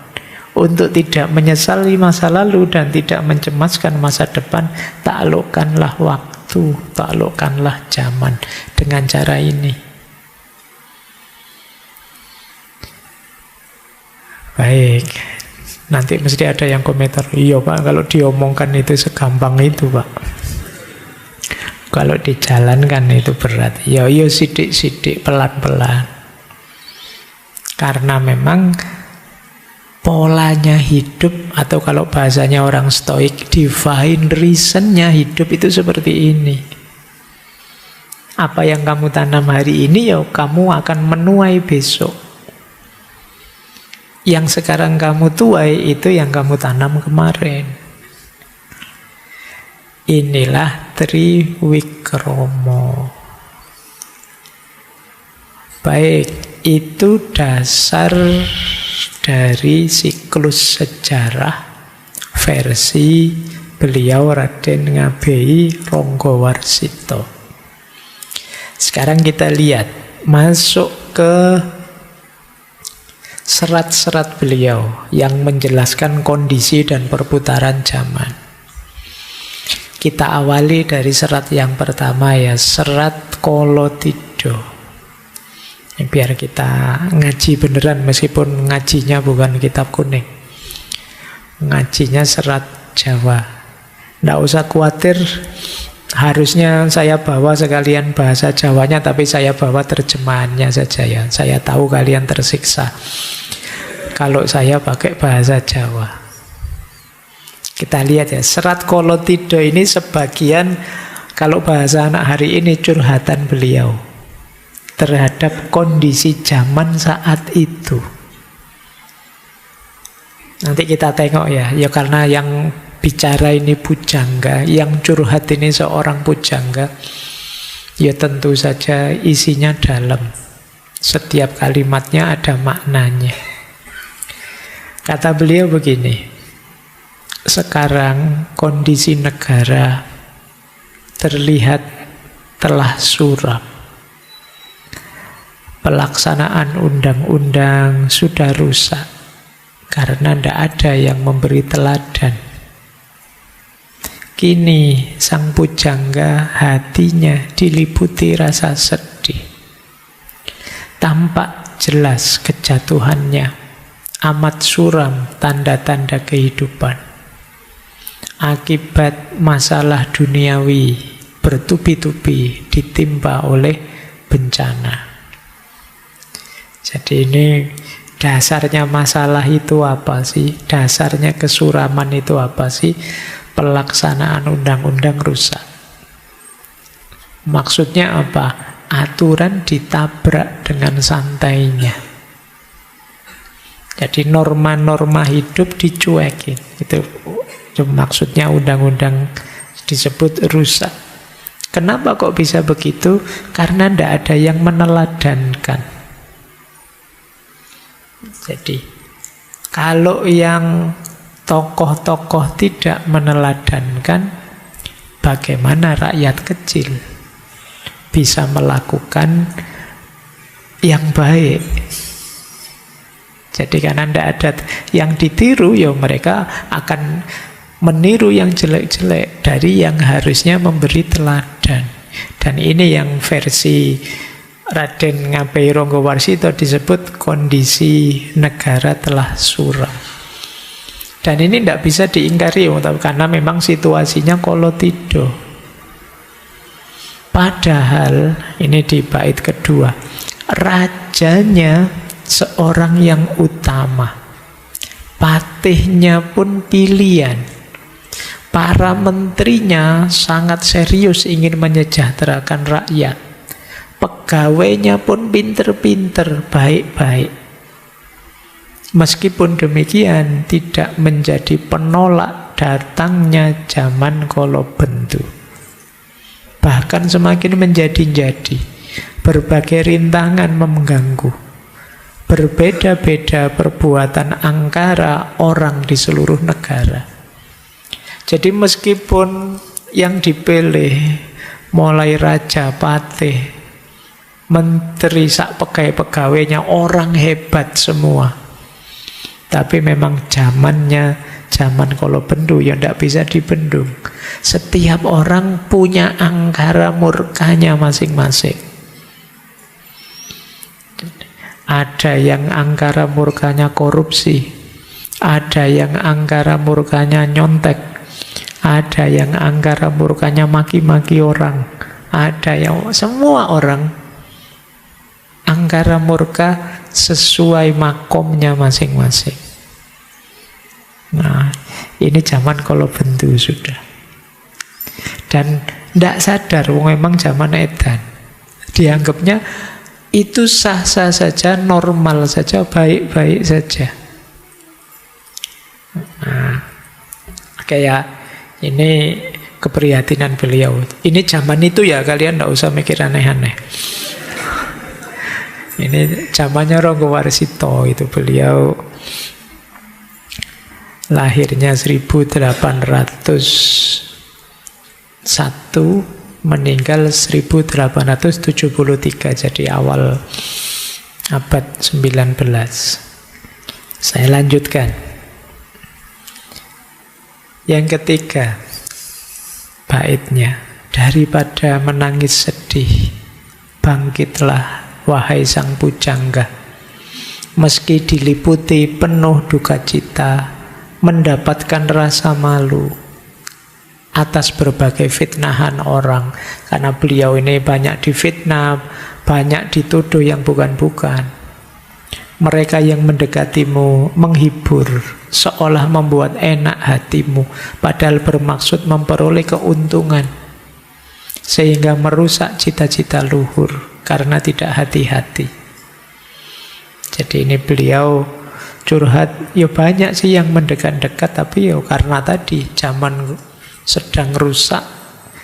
Untuk tidak menyesali masa lalu dan tidak mencemaskan masa depan, taklukkanlah waktu, taklukkanlah zaman dengan cara ini. Baik, nanti mesti ada yang komentar, iya Pak, kalau diomongkan itu segampang itu Pak, kalau dijalankan itu berat. Ya sidik-sidik, pelan-pelan. Karena memang polanya hidup, atau kalau bahasanya orang stoik, divine reasonnya hidup itu seperti ini. Apa yang kamu tanam hari ini, ya kamu akan menuai besok. Yang sekarang kamu tuai itu yang kamu tanam kemarin. Inilah Triwikromo. Baik, itu dasar dari siklus sejarah versi beliau Raden Ngabei Ronggowarsito. Sekarang kita lihat, masuk ke serat-serat beliau yang menjelaskan kondisi dan perputaran zaman. Kita awali dari serat yang pertama ya, serat Kolotidho. Biar kita ngaji beneran, meskipun ngajinya bukan kitab kuning, ngajinya serat Jawa. Nggak usah khawatir, harusnya saya bawa sekalian bahasa Jawanya, tapi saya bawa terjemahannya saja ya. Saya tahu kalian tersiksa kalau saya pakai bahasa Jawa. Kita lihat ya, serat Kolotidho ini sebagian, kalau bahasa anak hari ini, curhatan beliau terhadap kondisi zaman saat itu. Nanti kita tengok ya, karena yang bicara ini pujangga, yang curhat ini seorang pujangga, ya tentu saja isinya dalam. Setiap kalimatnya ada maknanya. Kata beliau begini, sekarang kondisi negara terlihat telah suram. Pelaksanaan undang-undang sudah rusak karena tidak ada yang memberi teladan. Kini sang pujangga hatinya diliputi rasa sedih. Tampak jelas kejatuhannya, amat suram tanda-tanda kehidupan. Akibat masalah duniawi bertubi-tubi ditimpa oleh bencana. Jadi ini dasarnya masalah itu apa sih? Dasarnya kesuraman itu apa sih? Pelaksanaan undang-undang rusak. Maksudnya apa? Aturan ditabrak dengan santainya. Jadi norma-norma hidup dicuekin. Itu Itu maksudnya undang-undang disebut rusak. Kenapa kok bisa begitu? Karena tidak ada yang meneladankan. Jadi, kalau yang tokoh-tokoh tidak meneladankan, bagaimana rakyat kecil bisa melakukan yang baik? Jadi karena tidak ada yang ditiru, ya mereka akan meniru yang jelek-jelek dari yang harusnya memberi teladan. Dan ini yang versi Raden Ngabei Ronggowarsito disebut kondisi negara telah suram. Dan ini tidak bisa diingkari karena memang situasinya kolotido. Padahal ini di bait kedua, rajanya seorang yang utama, patihnya pun pilihan. Para menterinya sangat serius ingin menyejahterakan rakyat. Pegawainya pun pinter-pinter, baik-baik. Meskipun demikian, tidak menjadi penolak datangnya zaman Kolobendu. Bahkan semakin menjadi-jadi. Berbagai rintangan mengganggu. Berbeda-beda perbuatan angkara orang di seluruh negara. Jadi meskipun yang dipilih mulai raja, patih, menteri, sak pegawai-pegawainya orang hebat semua, tapi memang zamannya zaman Kolobendu yang tidak bisa dibendung. Setiap orang punya angkara murkanya masing-masing. Ada yang angkara murkanya korupsi, ada yang angkara murkanya nyontek, ada yang angkara murkanya maki-maki orang, ada yang semua orang angkara murka sesuai makomnya masing-masing. Nah, ini zaman Kolobendu sudah. Dan tidak sadar, memang zaman edan. Dianggapnya itu sah-sah saja, normal saja, baik-baik saja. Nah, kayak ini keprihatinan beliau. Ini zaman itu ya, kalian tidak usah mikir aneh-aneh. Ini zamannya Ronggowarsito, itu beliau lahirnya 1801, meninggal 1873, jadi awal abad 19. Saya lanjutkan. Yang ketiga, baitnya, daripada menangis sedih, bangkitlah wahai sang pujangga. Meski diliputi penuh duka cita, mendapatkan rasa malu atas berbagai fitnahan orang. Karena beliau ini banyak difitnah, banyak dituduh yang bukan-bukan. Mereka yang mendekatimu menghibur, seolah membuat enak hatimu, padahal bermaksud memperoleh keuntungan, sehingga merusak cita-cita luhur karena tidak hati-hati. Jadi ini beliau curhat, ya banyak sih yang mendekat-dekat, tapi ya karena tadi zaman sedang rusak,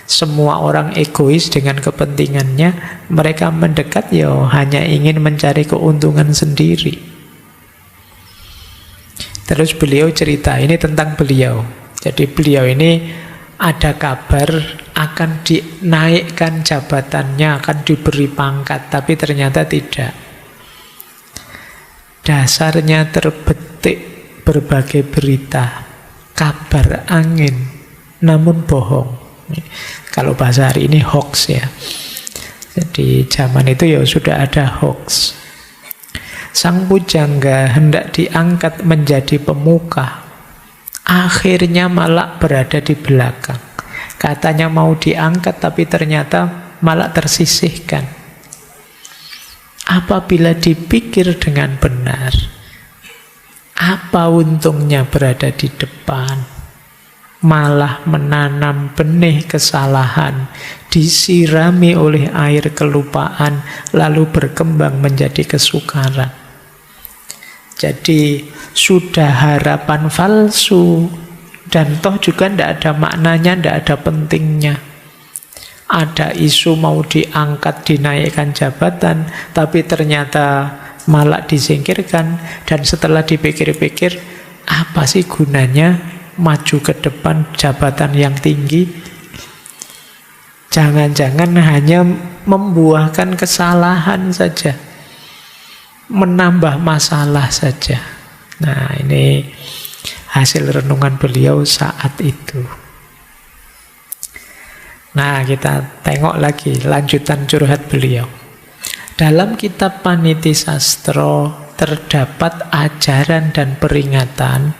semua orang egois dengan kepentingannya, mereka mendekat ya hanya ingin mencari keuntungan sendiri. Terus beliau cerita, ini tentang beliau. Jadi beliau ini ada kabar akan dinaikkan jabatannya, akan diberi pangkat, tapi ternyata tidak. Dasarnya terbetik berbagai berita, kabar angin, namun bohong. Kalau bahasa hari ini hoax ya. Jadi zaman itu ya sudah ada hoax. Sang pujangga hendak diangkat menjadi pemuka, akhirnya malah berada di belakang. Katanya mau diangkat tapi ternyata malah tersisihkan. Apabila dipikir dengan benar, apa untungnya berada di depan? Malah menanam benih kesalahan, disirami oleh air kelupaan, lalu berkembang menjadi kesukaran. Jadi sudah harapan palsu, Dan toh juga tidak ada maknanya, tidak ada pentingnya. Ada isu mau diangkat, dinaikkan jabatan, tapi ternyata malah disingkirkan. Dan setelah dipikir-pikir, apa sih gunanya maju ke depan jabatan yang tinggi? Jangan-jangan hanya membuahkan kesalahan saja, menambah masalah saja. Nah, ini hasil renungan beliau saat itu. Nah, kita tengok lagi lanjutan curhat beliau. Dalam kitab Paniti Sastro terdapat ajaran dan peringatan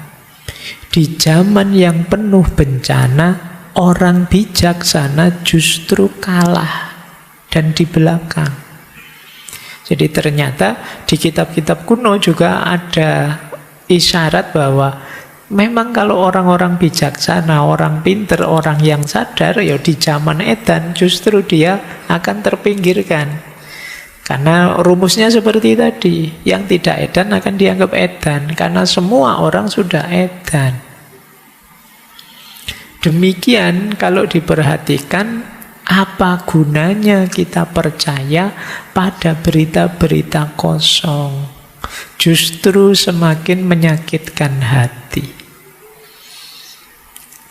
di zaman yang penuh bencana, orang bijaksana justru kalah dan di belakang. Jadi ternyata di kitab-kitab kuno juga ada isyarat bahwa memang kalau orang-orang bijaksana, orang pinter, orang yang sadar, ya di zaman edan justru dia akan terpinggirkan. Karena rumusnya seperti tadi, yang tidak edan akan dianggap edan, karena semua orang sudah edan. Demikian kalau diperhatikan, apa gunanya kita percaya pada berita-berita kosong? Justru semakin menyakitkan hati.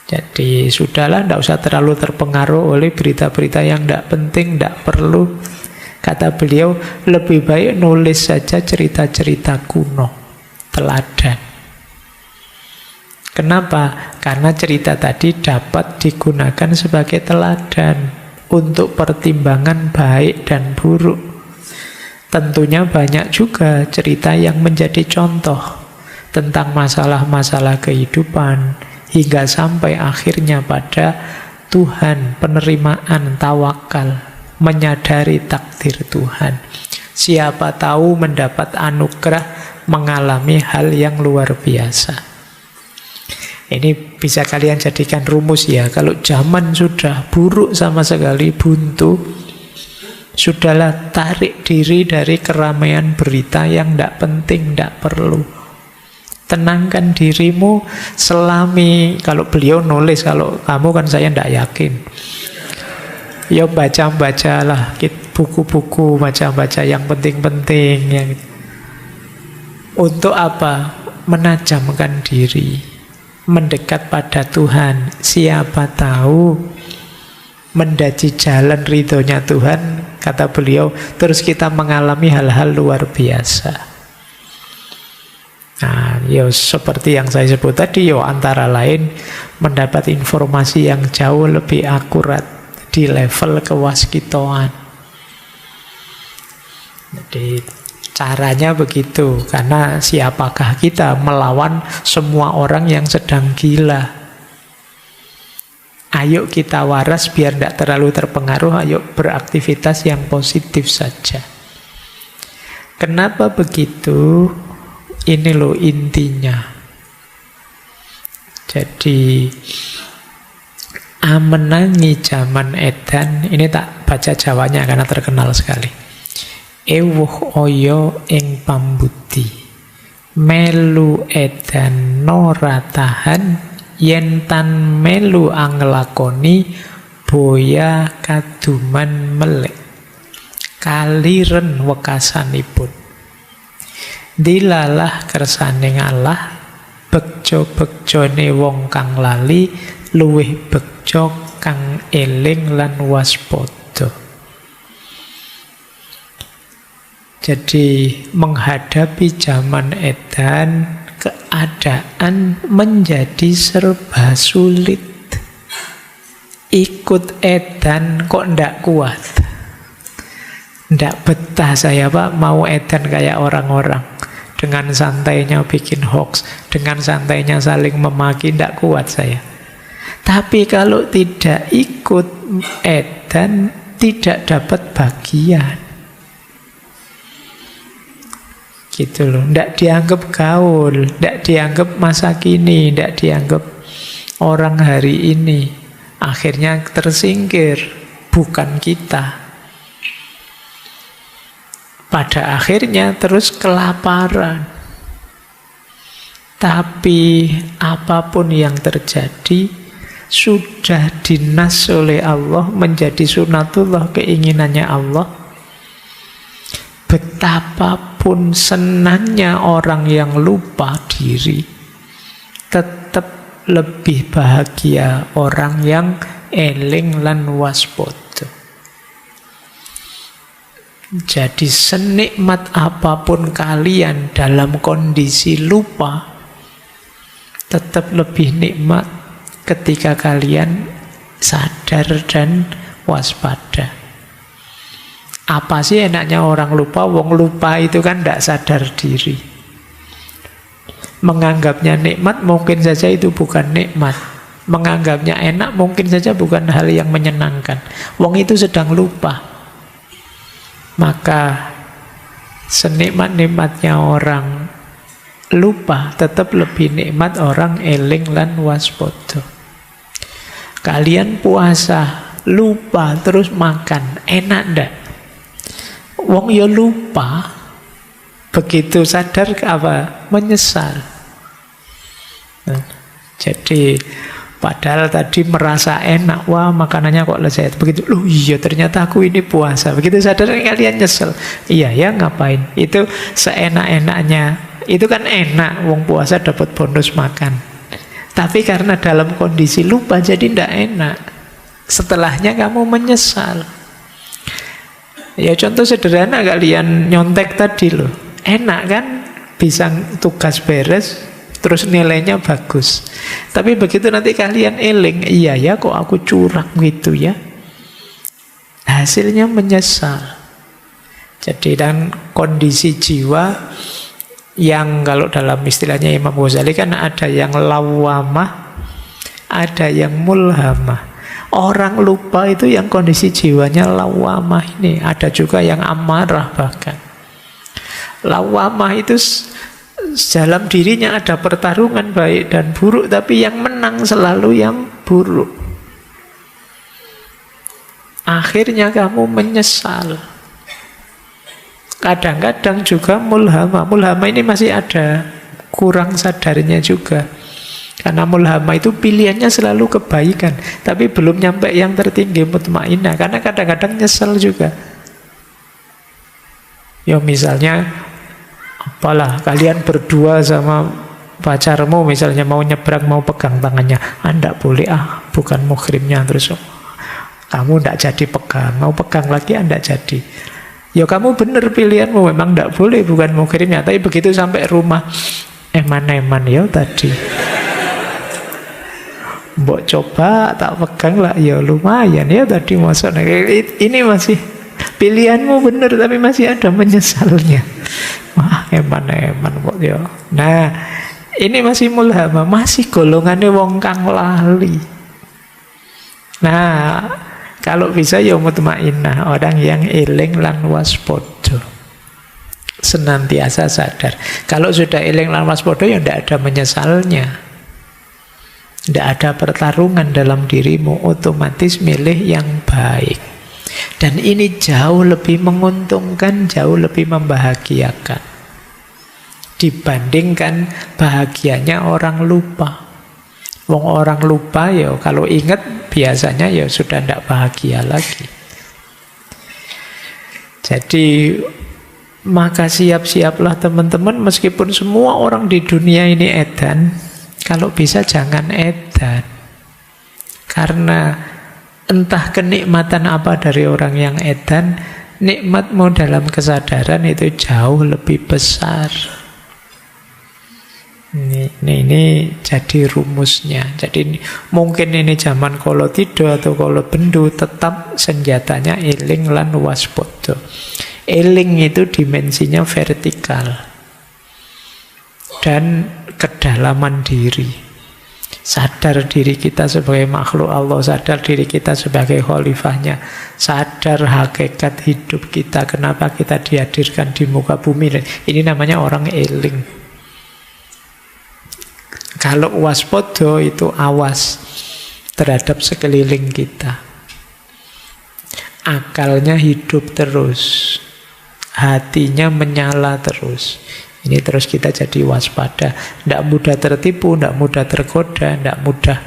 Jadi sudahlah, tidak usah terlalu terpengaruh oleh berita-berita yang tidak penting, tidak perlu. Kata beliau, lebih baik nulis saja cerita-cerita kuno, teladan. Kenapa? Karena cerita tadi dapat digunakan sebagai teladan untuk pertimbangan baik dan buruk. Tentunya banyak juga cerita yang menjadi contoh tentang masalah-masalah kehidupan, hingga sampai akhirnya pada Tuhan, penerimaan, tawakal, menyadari takdir Tuhan. Siapa tahu mendapat anugerah, mengalami hal yang luar biasa. Ini bisa kalian jadikan rumus ya. Kalau zaman sudah buruk sama sekali, buntu, sudahlah, tarik diri dari keramaian berita yang tidak penting, tidak perlu. Tenangkan dirimu, selami. Kalau beliau nulis, kalau kamu kan saya tidak yakin. Ya baca-bacalah buku-buku, baca-baca yang penting-penting. Yang untuk apa? Menajamkan diri, mendekat pada Tuhan. Siapa tahu mendaji jalan ridhonya Tuhan, kata beliau, terus kita mengalami hal-hal luar biasa. Nah, ya seperti yang saya sebut tadi, ya antara lain mendapat informasi yang jauh lebih akurat di level kewaskitoan. Jadi caranya begitu, karena siapakah kita melawan semua orang yang sedang gila? Ayo kita waras biar tidak terlalu terpengaruh, ayo beraktivitas yang positif saja. Kenapa begitu? Ini loh intinya. Jadi amenangi zaman edan, ini tak baca Jawanya karena terkenal sekali. Ewuh oyo ing pambudi, melu edan nora tahan, yen tan melu anglakoni, boya kaduman melek, kaliren wekasanipun. Dilalah kersaning Allah, bekjo-bekjone wong kang lali, luwih bekjo kang eling lan waspada. Jadi menghadapi zaman edan, keadaan menjadi serba sulit. Ikut edan kok ndak kuat. Ndak betah saya Pak, mau edan kayak orang-orang. Dengan santainya bikin hoax, dengan santainya saling memaki, ndak kuat saya. Tapi kalau tidak ikut edan, tidak dapat bagian. Gitu loh, ndak dianggap gaul, ndak dianggap masa kini, ndak dianggap orang hari ini. Akhirnya tersingkir, bukan kita. Pada akhirnya terus kelaparan. Tapi apapun yang terjadi sudah dinas oleh Allah, menjadi sunatullah, keinginannya Allah. Betapapun senangnya orang yang lupa diri, tetap lebih bahagia orang yang eling lan waspada. Jadi senikmat apapun kalian dalam kondisi lupa, tetap lebih nikmat ketika kalian sadar dan waspada. Apa sih enaknya orang lupa? Wong lupa itu kan tidak sadar diri. Menganggapnya nikmat mungkin saja itu bukan nikmat. Menganggapnya enak mungkin saja bukan hal yang menyenangkan. Wong itu sedang lupa. Maka senikmat-nikmatnya orang lupa tetap lebih nikmat orang eling lan waspada. Kalian puasa, lupa terus makan, enak ndak? Wong ya lupa, begitu sadar apa? Menyesal. Nah, jadi padahal tadi merasa enak, wah makanannya kok lezat. Begitu, loh iya ternyata aku ini puasa. Begitu sadar kalian nyesel. Iya ya ngapain? Itu seenak-enaknya. Itu kan enak, wong puasa dapat bonus makan. Tapi karena dalam kondisi lupa jadi tidak enak. Setelahnya kamu menyesal. Ya contoh sederhana kalian nyontek tadi loh. Enak kan? Bisa tugas beres, terus nilainya bagus. Tapi begitu nanti kalian eling, iya ya kok aku curang gitu ya. Hasilnya menyesal. Jadi dan kondisi jiwa yang kalau dalam istilahnya Imam Ghazali kan ada yang lawamah, ada yang mulhamah. Orang lupa itu yang kondisi jiwanya lawamah ini. Ada juga yang amarah bahkan. Lawamah itu dalam dirinya ada pertarungan baik dan buruk, tapi yang menang selalu yang buruk. Akhirnya kamu menyesal. Kadang-kadang juga mulhama. Mulhama ini masih ada kurang sadarnya juga. Karena mulhama itu pilihannya selalu kebaikan, tapi belum nyampe yang tertinggi mutmainah. Karena kadang-kadang nyesel juga. Ya misalnya apalah kalian berdua sama pacarmu misalnya mau nyebrang, mau pegang tangannya, Anda boleh bukan muhrimnya, terus kamu tidak jadi pegang, mau pegang lagi Anda jadi. Ya kamu benar pilihanmu, memang tidak boleh bukan muhrimnya. Tapi begitu sampai rumah, eman-eman ya tadi, mbok coba tak pegang lah, ya lumayan ya tadi masuk. Ini masih pilihanmu benar, tapi masih ada menyesalnya. Wah eman-eman kok ya. Nah ini masih mulhama, masih golongannya wong kang lali. Nah kalau bisa ya mutmainah, orang yang eling lan waspada, senantiasa sadar. Kalau sudah eling lan waspada ya tidak ada menyesalnya. Tidak ada pertarungan dalam dirimu, otomatis milih yang baik. Dan ini jauh lebih menguntungkan, jauh lebih membahagiakan dibandingkan bahagianya orang lupa. Wong orang lupa ya kalau ingat biasanya ya sudah tidak bahagia lagi. Jadi maka siap-siaplah teman-teman, meskipun semua orang di dunia ini edan, kalau bisa jangan edan. Karena entah kenikmatan apa dari orang yang edan, nikmatmu dalam kesadaran itu jauh lebih besar. Ini jadi rumusnya. Jadi mungkin ini zaman kala tido atau kala bendu, tetap senjatanya eling lan waspada. Eling itu dimensinya vertikal dan kedalaman diri. Sadar diri kita sebagai makhluk Allah, sadar diri kita sebagai khalifahnya, sadar hakikat hidup kita, kenapa kita dihadirkan di muka bumi. Ini namanya orang eling. Kalau waspada itu awas terhadap sekeliling kita. Akalnya hidup terus, hatinya menyala terus. Ini terus kita jadi waspada. Tidak mudah tertipu, tidak mudah tergoda, tidak mudah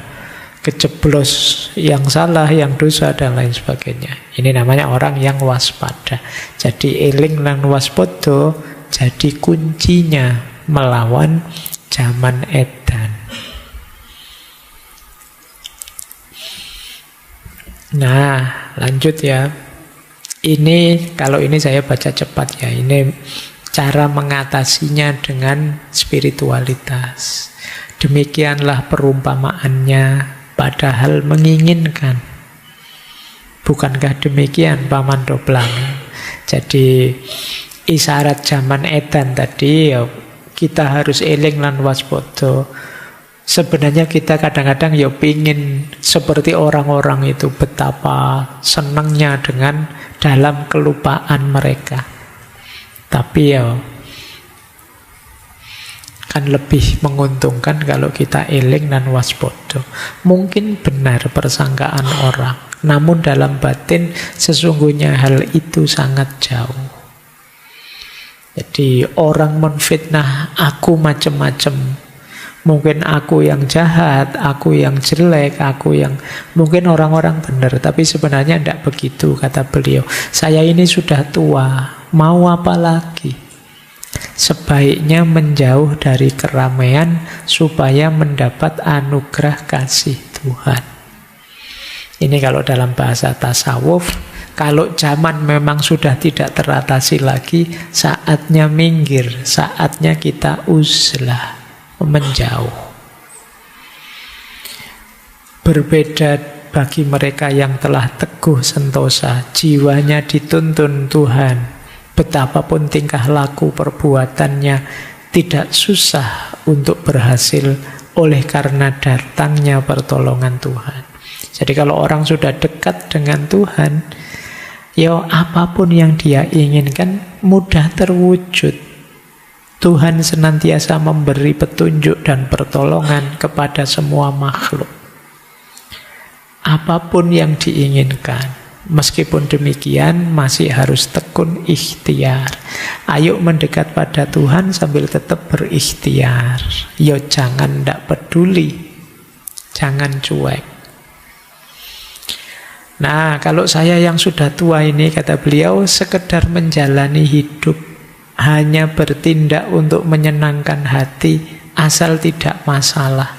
kejeblos yang salah, yang dosa, dan lain sebagainya. Ini namanya orang yang waspada. Jadi eling lan waspada jadi kuncinya melawan zaman edan. Nah, lanjut ya. Ini, kalau ini saya baca cepat ya. Ini cara mengatasinya dengan spiritualitas. Demikianlah perumpamaannya, padahal menginginkan. Bukankah demikian Paman Doblang? Jadi isyarat zaman edan tadi ya, kita harus eling lan waspada. Sebenarnya kita kadang-kadang ya pingin seperti orang-orang itu, betapa senangnya dengan dalam kelupaan mereka. Tapi ya kan lebih menguntungkan kalau kita eling dan waspada. Mungkin benar persangkaan orang, namun dalam batin sesungguhnya hal itu sangat jauh. Jadi orang menfitnah aku macam-macam. Mungkin aku yang jahat, aku yang jelek, aku yang... Mungkin orang-orang benar, tapi sebenarnya tidak begitu, kata beliau. Saya ini sudah tua, mau apa lagi? Sebaiknya menjauh dari keramaian supaya mendapat anugerah kasih Tuhan. Ini kalau dalam bahasa tasawuf. Kalau zaman memang sudah tidak teratasi lagi, saatnya minggir, saatnya kita uzlah, menjauh. Berbeda bagi mereka yang telah teguh sentosa, jiwanya dituntun Tuhan. Betapapun tingkah laku perbuatannya tidak susah untuk berhasil oleh karena datangnya pertolongan Tuhan. Jadi kalau orang sudah dekat dengan Tuhan, ya apapun yang dia inginkan mudah terwujud. Tuhan senantiasa memberi petunjuk dan pertolongan kepada semua makhluk. Apapun yang diinginkan. Meskipun demikian masih harus tekun ikhtiar. Ayo mendekat pada Tuhan sambil tetap berikhtiar. Yo jangan ndak peduli. Jangan cuek. Nah, kalau saya yang sudah tua ini, kata beliau, sekedar menjalani hidup, hanya bertindak untuk menyenangkan hati, asal tidak masalah.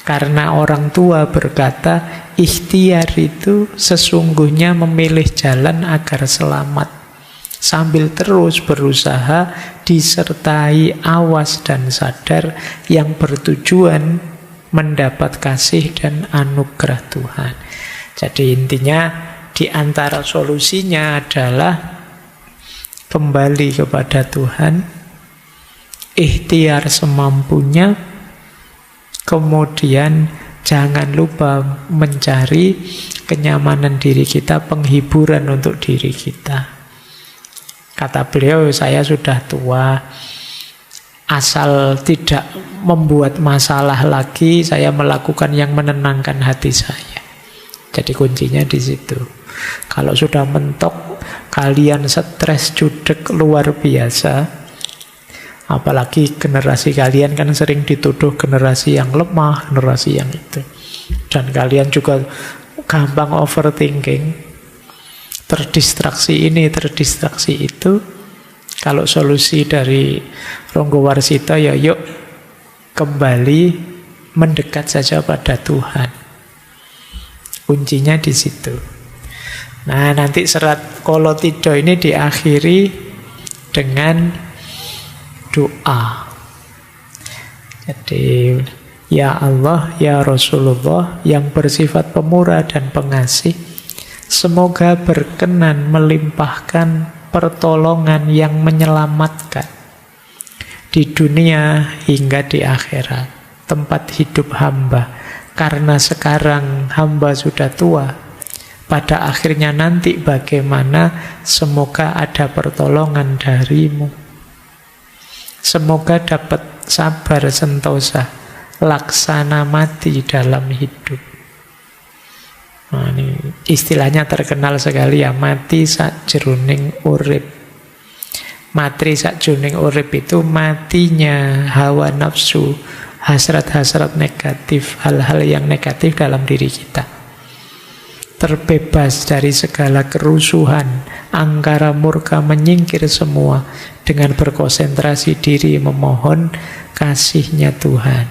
Karena orang tua berkata, ikhtiar itu sesungguhnya memilih jalan agar selamat. Sambil terus berusaha disertai awas dan sadar yang bertujuan mendapat kasih dan anugerah Tuhan. Jadi intinya di antara solusinya adalah kembali kepada Tuhan, ikhtiar semampunya, kemudian jangan lupa mencari kenyamanan diri kita, penghiburan untuk diri kita. Kata beliau, saya sudah tua, asal tidak membuat masalah lagi, saya melakukan yang menenangkan hati saya. Jadi kuncinya di situ. Kalau sudah mentok, kalian stres judek luar biasa. Apalagi generasi kalian kan sering dituduh generasi yang lemah, generasi yang itu. Dan kalian juga gampang overthinking, terdistraksi ini, terdistraksi itu. Kalau solusi dari Ronggo Warsito, ya yuk kembali mendekat saja pada Tuhan. Kuncinya di situ. Nah, nanti serat Kolotidho ini diakhiri dengan doa. Jadi, ya Allah, ya Rasulullah yang bersifat pemurah dan pengasih, semoga berkenan melimpahkan pertolongan yang menyelamatkan di dunia hingga di akhirat, tempat hidup hamba. Karena sekarang hamba sudah tua, pada akhirnya nanti bagaimana, semoga ada pertolongan darimu. Semoga dapat sabar sentosa, laksana mati dalam hidup. Nah, ini istilahnya terkenal sekali ya, mati sakjeroning urip. Matri sakjroning urip itu matinya hawa nafsu, hasrat-hasrat negatif, hal-hal yang negatif dalam diri kita. Terbebas dari segala kerusuhan, angkara murka menyingkir semua dengan berkonsentrasi diri memohon kasihnya Tuhan.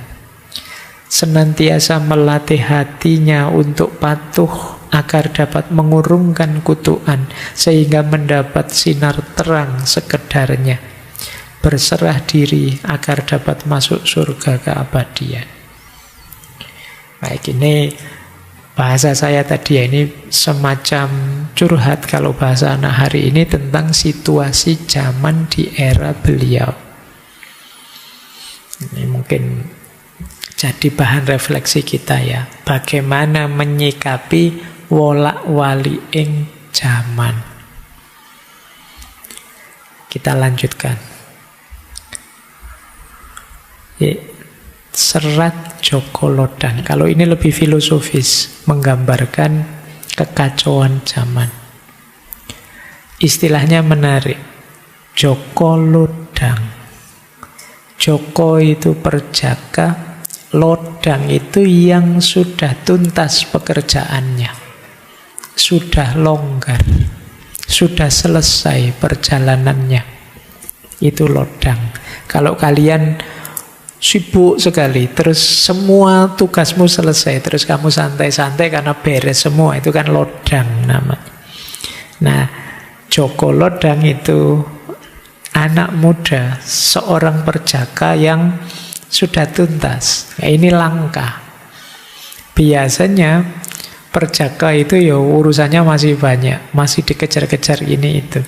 Senantiasa melatih hatinya untuk patuh agar dapat mengurungkan kutukan sehingga mendapat sinar terang sekedarnya. Berserah diri agar dapat masuk surga keabadian. Baik, ini bahasa saya tadi ya, ini semacam curhat kalau bahasa anak hari ini tentang situasi zaman di era beliau. Ini mungkin jadi bahan refleksi kita ya. Bagaimana menyikapi wolak-wali ing zaman. Kita lanjutkan. Serat Joko Lodan. Kalau ini lebih filosofis, menggambarkan kekacauan zaman. Istilahnya menarik. Joko Lodang. Joko itu perjaka, Lodang itu yang sudah tuntas pekerjaannya. Sudah longgar, sudah selesai perjalanannya. Itu lodang. Kalau kalian sibuk sekali, terus semua tugasmu selesai, terus kamu santai-santai karena beres semua, itu kan lodang namanya. Nah, Joko Lodang itu anak muda, seorang perjaka yang sudah tuntas. Nah, ini langka. Biasanya perjaka itu ya urusannya masih banyak, masih dikejar-kejar ini itu.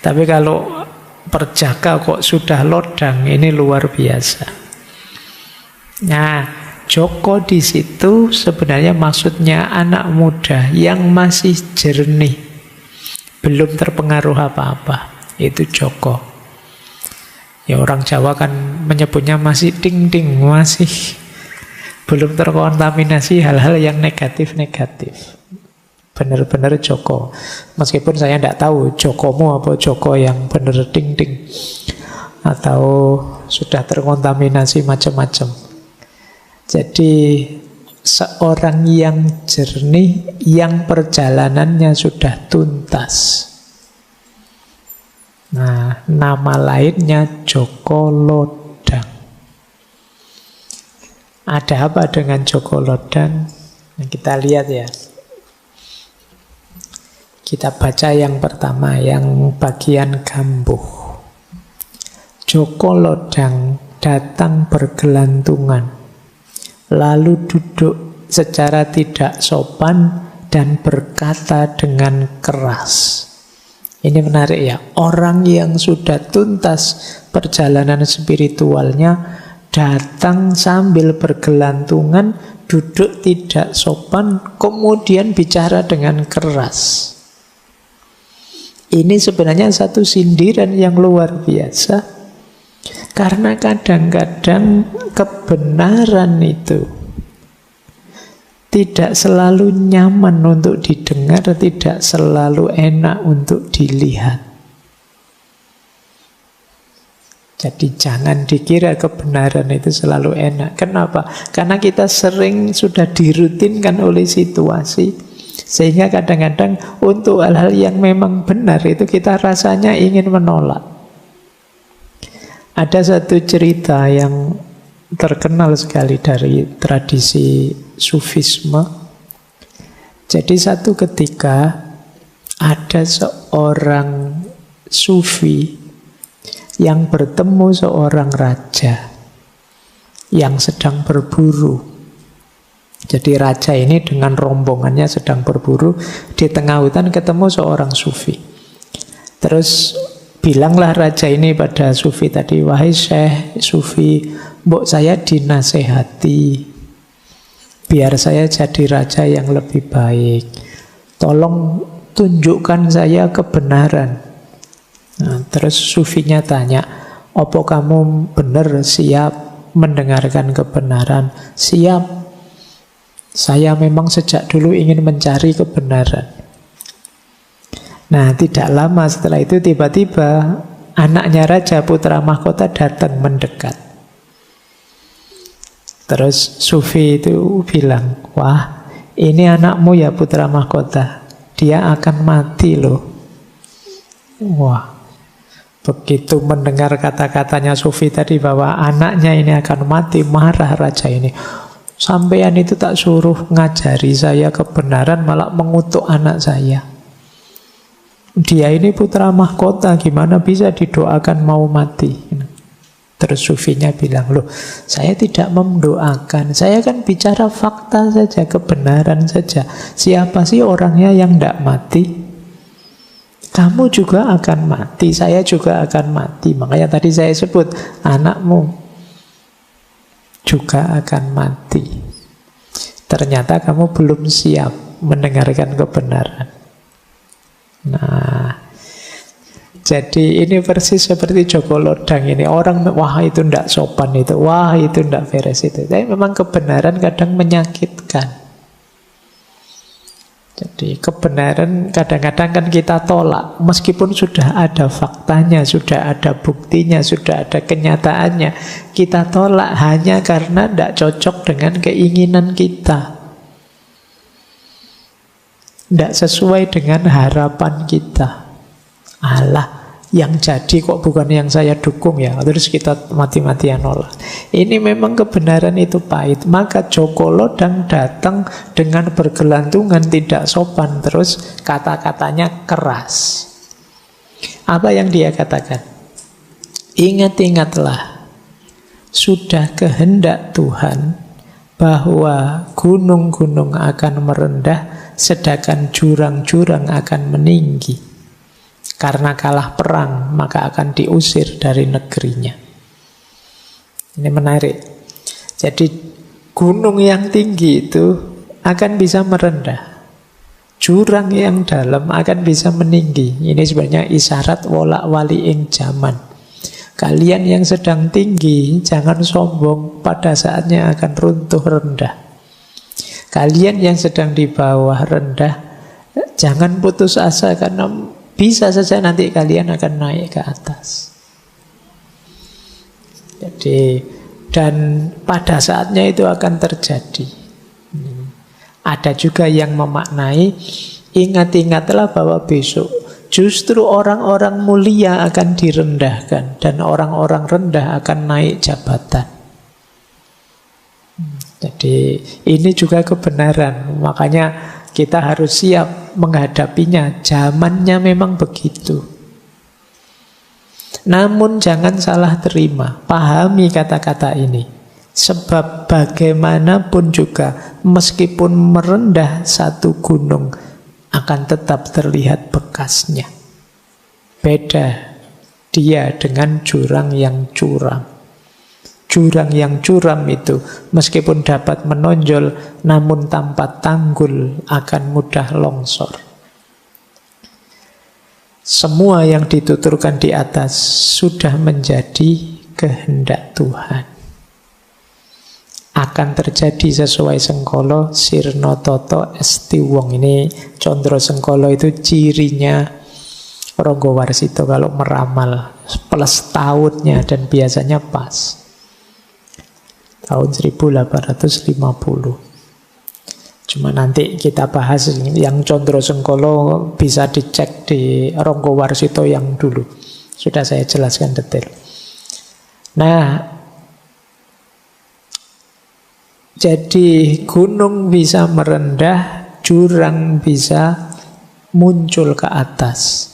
Tapi kalau perjaka kok sudah lodang, ini luar biasa. Nah, Joko di situ sebenarnya maksudnya anak muda yang masih jernih, belum terpengaruh apa-apa. Itu Joko. Ya orang Jawa kan menyebutnya masih ding-ding, masih belum terkontaminasi hal-hal yang negatif-negatif. Benar-benar Joko. Meskipun saya tidak tahu Jokomu apa Joko yang benar ding-ding, atau sudah terkontaminasi macam-macam. Jadi seorang yang jernih, yang perjalanannya sudah tuntas. Nah, nama lainnya Joko Lodang. Ada apa dengan Joko Lodang? Nah, kita lihat ya. Kita baca yang pertama, yang bagian gambuh. Joko Lodang datang bergelantungan, lalu duduk secara tidak sopan dan berkata dengan keras. Ini menarik ya, orang yang sudah tuntas perjalanan spiritualnya datang sambil bergelantungan, duduk tidak sopan, kemudian bicara dengan keras. Ini sebenarnya satu sindiran yang luar biasa, karena kadang-kadang kebenaran itu tidak selalu nyaman untuk didengar, tidak selalu enak untuk dilihat. Jadi jangan dikira kebenaran itu selalu enak. Kenapa? Karena kita sering sudah dirutinkan oleh situasi, sehingga kadang-kadang untuk hal-hal yang memang benar itu kita rasanya ingin menolak. Ada satu cerita yang terkenal sekali dari tradisi Sufisme. Jadi satu ketika ada seorang sufi yang bertemu seorang raja yang sedang berburu. Jadi raja ini dengan rombongannya sedang berburu, di tengah hutan ketemu seorang sufi. Terus bilanglah raja ini pada sufi tadi, "Wahai Syekh Sufi, mbok saya dinasehati biar saya jadi raja yang lebih baik. Tolong tunjukkan saya kebenaran." Nah, terus sufinya tanya, "Apa kamu benar siap mendengarkan kebenaran?" "Siap. Saya memang sejak dulu ingin mencari kebenaran." Nah, tidak lama setelah itu tiba-tiba Anaknya raja, putra mahkota datang mendekat. Terus Sufi itu bilang, wah ini anakmu ya putra mahkota, dia akan mati loh. Wah, begitu mendengar kata-katanya Sufi tadi bahwa anaknya ini akan mati, marah raja ini. Sampean itu tak suruh ngajari saya kebenaran, malah mengutuk anak saya. Dia ini putra mahkota, gimana bisa didoakan mau mati? Terus Sufinya bilang, loh saya tidak mendoakan, saya kan bicara fakta saja, kebenaran saja. Siapa sih orangnya yang tidak mati? Kamu juga akan mati, saya juga akan mati. Makanya tadi saya sebut, anakmu juga akan mati. Ternyata kamu belum siap mendengarkan kebenaran. Nah, jadi ini persis seperti Joko Lodang ini. Orang, wah itu ndak sopan itu, wah itu ndak beres itu. Tapi memang kebenaran kadang menyakitkan. Jadi kebenaran kadang-kadang kan kita tolak. Meskipun sudah ada faktanya, sudah ada buktinya, sudah ada kenyataannya, kita tolak hanya karena ndak cocok dengan keinginan kita, ndak sesuai dengan harapan kita. Alah, yang jadi kok bukan yang saya dukung ya. Terus kita mati-matian nolak. Ini memang kebenaran itu pahit. Maka Joko Lodang datang dengan bergelantungan, tidak sopan. Terus kata-katanya keras. Apa yang dia katakan? Ingat-ingatlah, sudah kehendak Tuhan bahwa gunung-gunung akan merendah, sedangkan jurang-jurang akan meninggi. Karena kalah perang, maka akan diusir dari negerinya. Ini menarik. Jadi gunung yang tinggi itu akan bisa merendah. Jurang yang dalam akan bisa meninggi. Ini sebenarnya isyarat wolak wali ing zaman. Kalian yang sedang tinggi, jangan sombong, pada saatnya akan runtuh rendah. Kalian yang sedang di bawah rendah, jangan putus asa karena bisa saja nanti kalian akan naik ke atas. Jadi, dan pada saatnya itu akan terjadi. Ada juga yang memaknai, ingat-ingatlah bahwa besok justru orang-orang mulia akan direndahkan dan orang-orang rendah akan naik jabatan. Jadi ini juga kebenaran. Makanya kita harus siap menghadapinya. Zamannya memang begitu. Namun jangan salah terima. Pahami kata-kata ini. Sebab bagaimanapun juga, meskipun merendah satu gunung, akan tetap terlihat bekasnya. Beda dia dengan jurang yang curam. Jurang yang curam itu meskipun dapat menonjol, namun tanpa tanggul akan mudah longsor. Semua yang dituturkan di atas sudah menjadi kehendak Tuhan. Akan terjadi sesuai Sengkolo, Sirno Toto Esti Wong. Ini Condro Sengkolo itu cirinya Ronggo Warsito kalau meramal. Plus tahunnya dan biasanya pas. Tahun 1850. Cuma nanti kita bahas yang Condro Sengkolo, bisa dicek di Ronggo Warsito yang dulu. Sudah saya jelaskan detail. Nah, jadi gunung bisa merendah, jurang bisa muncul ke atas.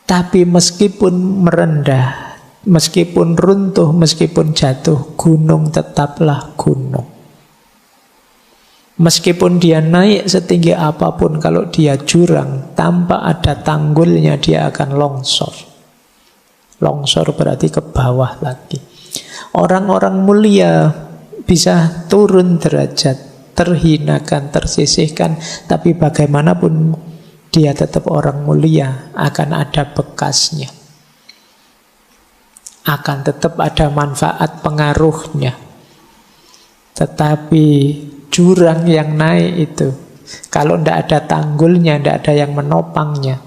Tapi meskipun merendah, meskipun runtuh, meskipun jatuh, gunung tetaplah gunung. Meskipun dia naik setinggi apapun, kalau dia jurang, tanpa ada tanggulnya dia akan longsor. Longsor berarti ke bawah lagi. Orang-orang mulia bisa turun derajat, terhinakan, tersisihkan, tapi bagaimanapun dia tetap orang mulia, akan ada bekasnya. Akan tetap ada manfaat pengaruhnya. Tetapi jurang yang naik itu, kalau tidak ada tanggulnya, tidak ada yang menopangnya,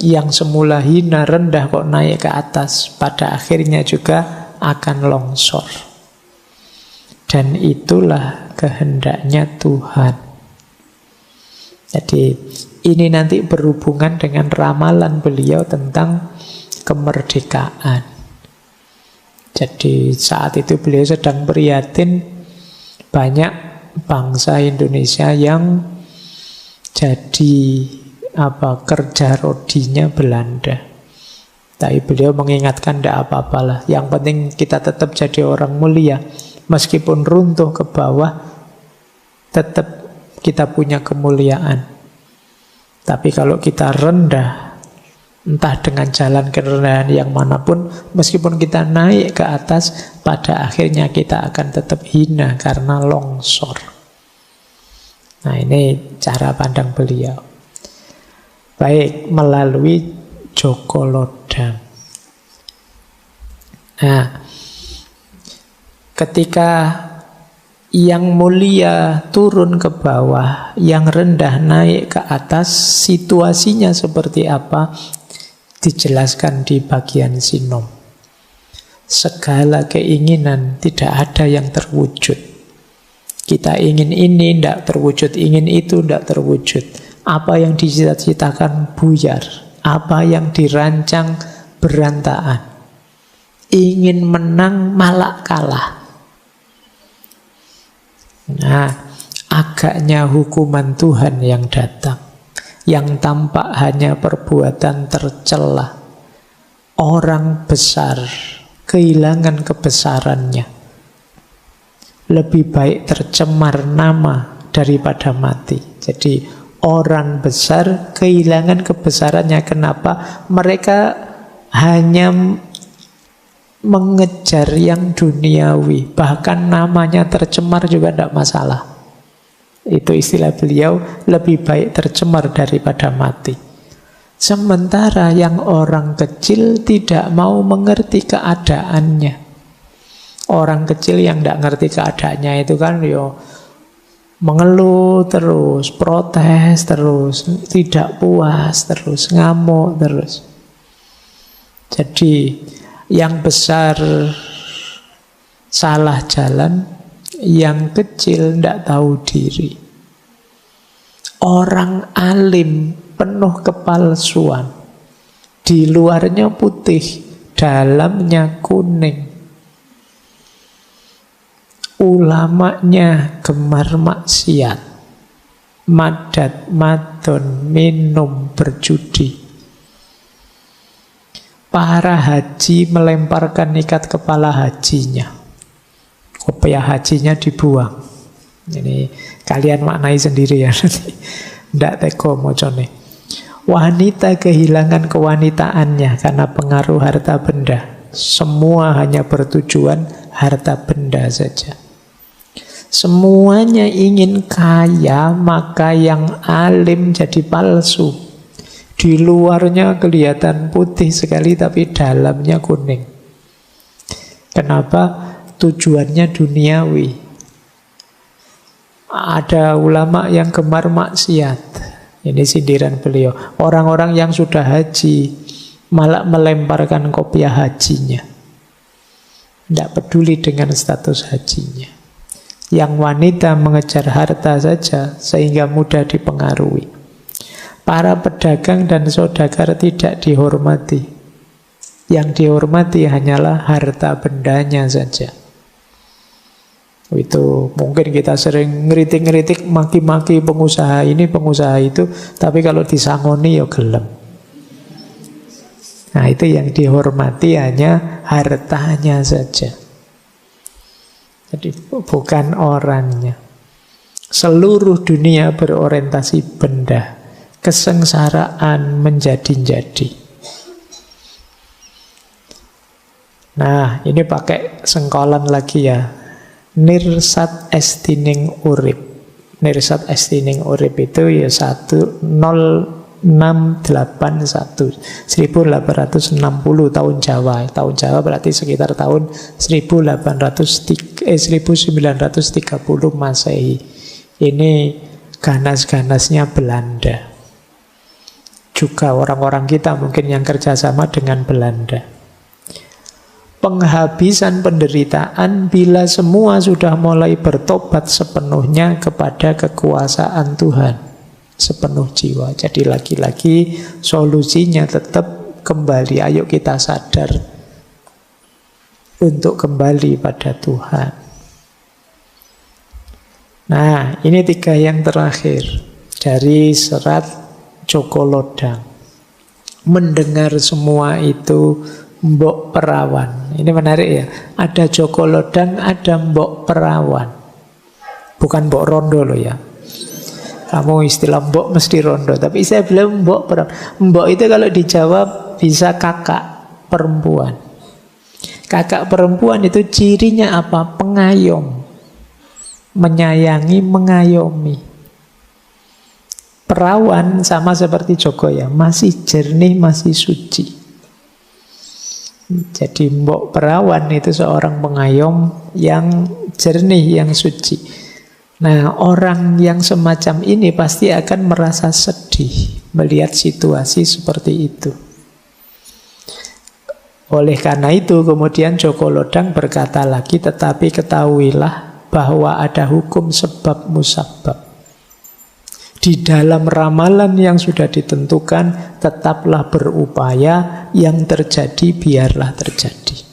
Yang semula hina, rendah kok naik ke atas, pada akhirnya juga akan longsor. Dan itulah kehendaknya Tuhan. Jadi ini nanti berhubungan dengan ramalan beliau tentang kemerdekaan. Jadi saat itu beliau sedang prihatin banyak bangsa Indonesia yang jadi kerja rodinya Belanda. Tapi beliau mengingatkan tidak apa-apalah. Yang penting kita tetap jadi orang mulia. Meskipun runtuh ke bawah, tetap kita punya kemuliaan. Tapi kalau kita rendah, entah dengan jalan kerendahan yang manapun, meskipun kita naik ke atas, pada akhirnya kita akan tetap hina karena longsor. Nah, ini cara pandang beliau. Baik, melalui Joko Lodang. Nah, ketika yang mulia turun ke bawah, yang rendah naik ke atas, situasinya seperti apa? Dijelaskan di bagian sinom. Segala keinginan tidak ada yang terwujud. Kita ingin ini, tidak terwujud. Ingin itu, tidak terwujud. Apa yang dicita-citakan buyar. Apa yang dirancang berantakan. Ingin menang malah kalah. Nah, agaknya hukuman Tuhan yang datang. Yang tampak hanya perbuatan tercela. Orang besar kehilangan kebesarannya. Lebih baik tercemar nama daripada mati. Jadi orang besar kehilangan kebesarannya. Kenapa? Mereka hanya mengejar yang duniawi. Bahkan namanya tercemar juga tidak masalah. Itu istilah beliau, lebih baik tercemar daripada mati. Sementara yang orang kecil tidak mau mengerti keadaannya. Orang kecil yang tidak mengerti keadaannya itu kan mengeluh terus, protes terus, tidak puas terus, ngamuk terus. Jadi yang besar salah jalan, yang kecil tidak tahu diri. Orang alim penuh kepalsuan, di luarnya putih, dalamnya kuning. Ulamanya gemar maksiat, madat, madon, minum, berjudi. Para haji melemparkan ikat kepala hajinya. Kopiah hajinya dibuang. Ini kalian maknai sendiri ya. Tidak teko mocone. Wanita kehilangan kewanitaannya karena pengaruh harta benda. Semua hanya bertujuan harta benda saja. Semuanya ingin kaya, maka yang alim jadi palsu. Di luarnya kelihatan putih sekali, tapi dalamnya kuning. Kenapa? Tujuannya duniawi. Ada ulama yang gemar maksiat. Ini sindiran beliau. Orang-orang yang sudah haji malah melemparkan kopiah hajinya. Tidak peduli dengan status hajinya. Yang wanita mengejar harta saja sehingga mudah dipengaruhi. Para pedagang dan saudagar tidak dihormati. Yang dihormati hanyalah harta bendanya saja. Itu mungkin kita sering ngeritik-ngeritik, maki-maki pengusaha ini, pengusaha itu, tapi kalau disangoni ya gelem. Nah, itu yang dihormati hanya hartanya saja. Jadi bukan orangnya. Seluruh dunia berorientasi benda. Kesengsaraan menjadi-jadi. Nah, ini pakai sengkolan lagi ya. Nirsat estining urip. Nirsat estining urip itu ya 10681 1860 tahun Jawa. Tahun Jawa berarti sekitar tahun 1930 Masehi. Ini ganas-ganasnya Belanda. juga orang-orang kita mungkin yang kerjasama dengan Belanda. Penghabisan penderitaan bila semua sudah mulai bertobat sepenuhnya kepada kekuasaan Tuhan, sepenuh jiwa. Jadi lagi-lagi solusinya tetap kembali. Ayo kita sadar untuk kembali pada Tuhan. Nah, ini 3 yang terakhir dari serat Joko Lodang. Mendengar semua itu Mbok Perawan. Ini menarik ya. Ada Joko Lodang, ada Mbok Perawan. Bukan Mbok Rondo loh ya. Kamu istilah Mbok mesti Rondo. Tapi saya bilang Mbok Perawan. Mbok itu kalau dijawab bisa kakak perempuan. Kakak perempuan itu cirinya apa? Pengayom. Menyayangi, mengayomi. Perawan sama seperti Joko ya. Masih jernih, masih suci. Jadi Mbok Perawan itu seorang pengayom yang jernih, yang suci. Nah, orang yang semacam ini pasti akan merasa sedih melihat situasi seperti itu. Oleh karena itu kemudian Joko Lodang berkata lagi, tetapi ketahuilah bahwa ada hukum sebab musabab. Di dalam ramalan yang sudah ditentukan, tetaplah berupaya, yang terjadi biarlah terjadi.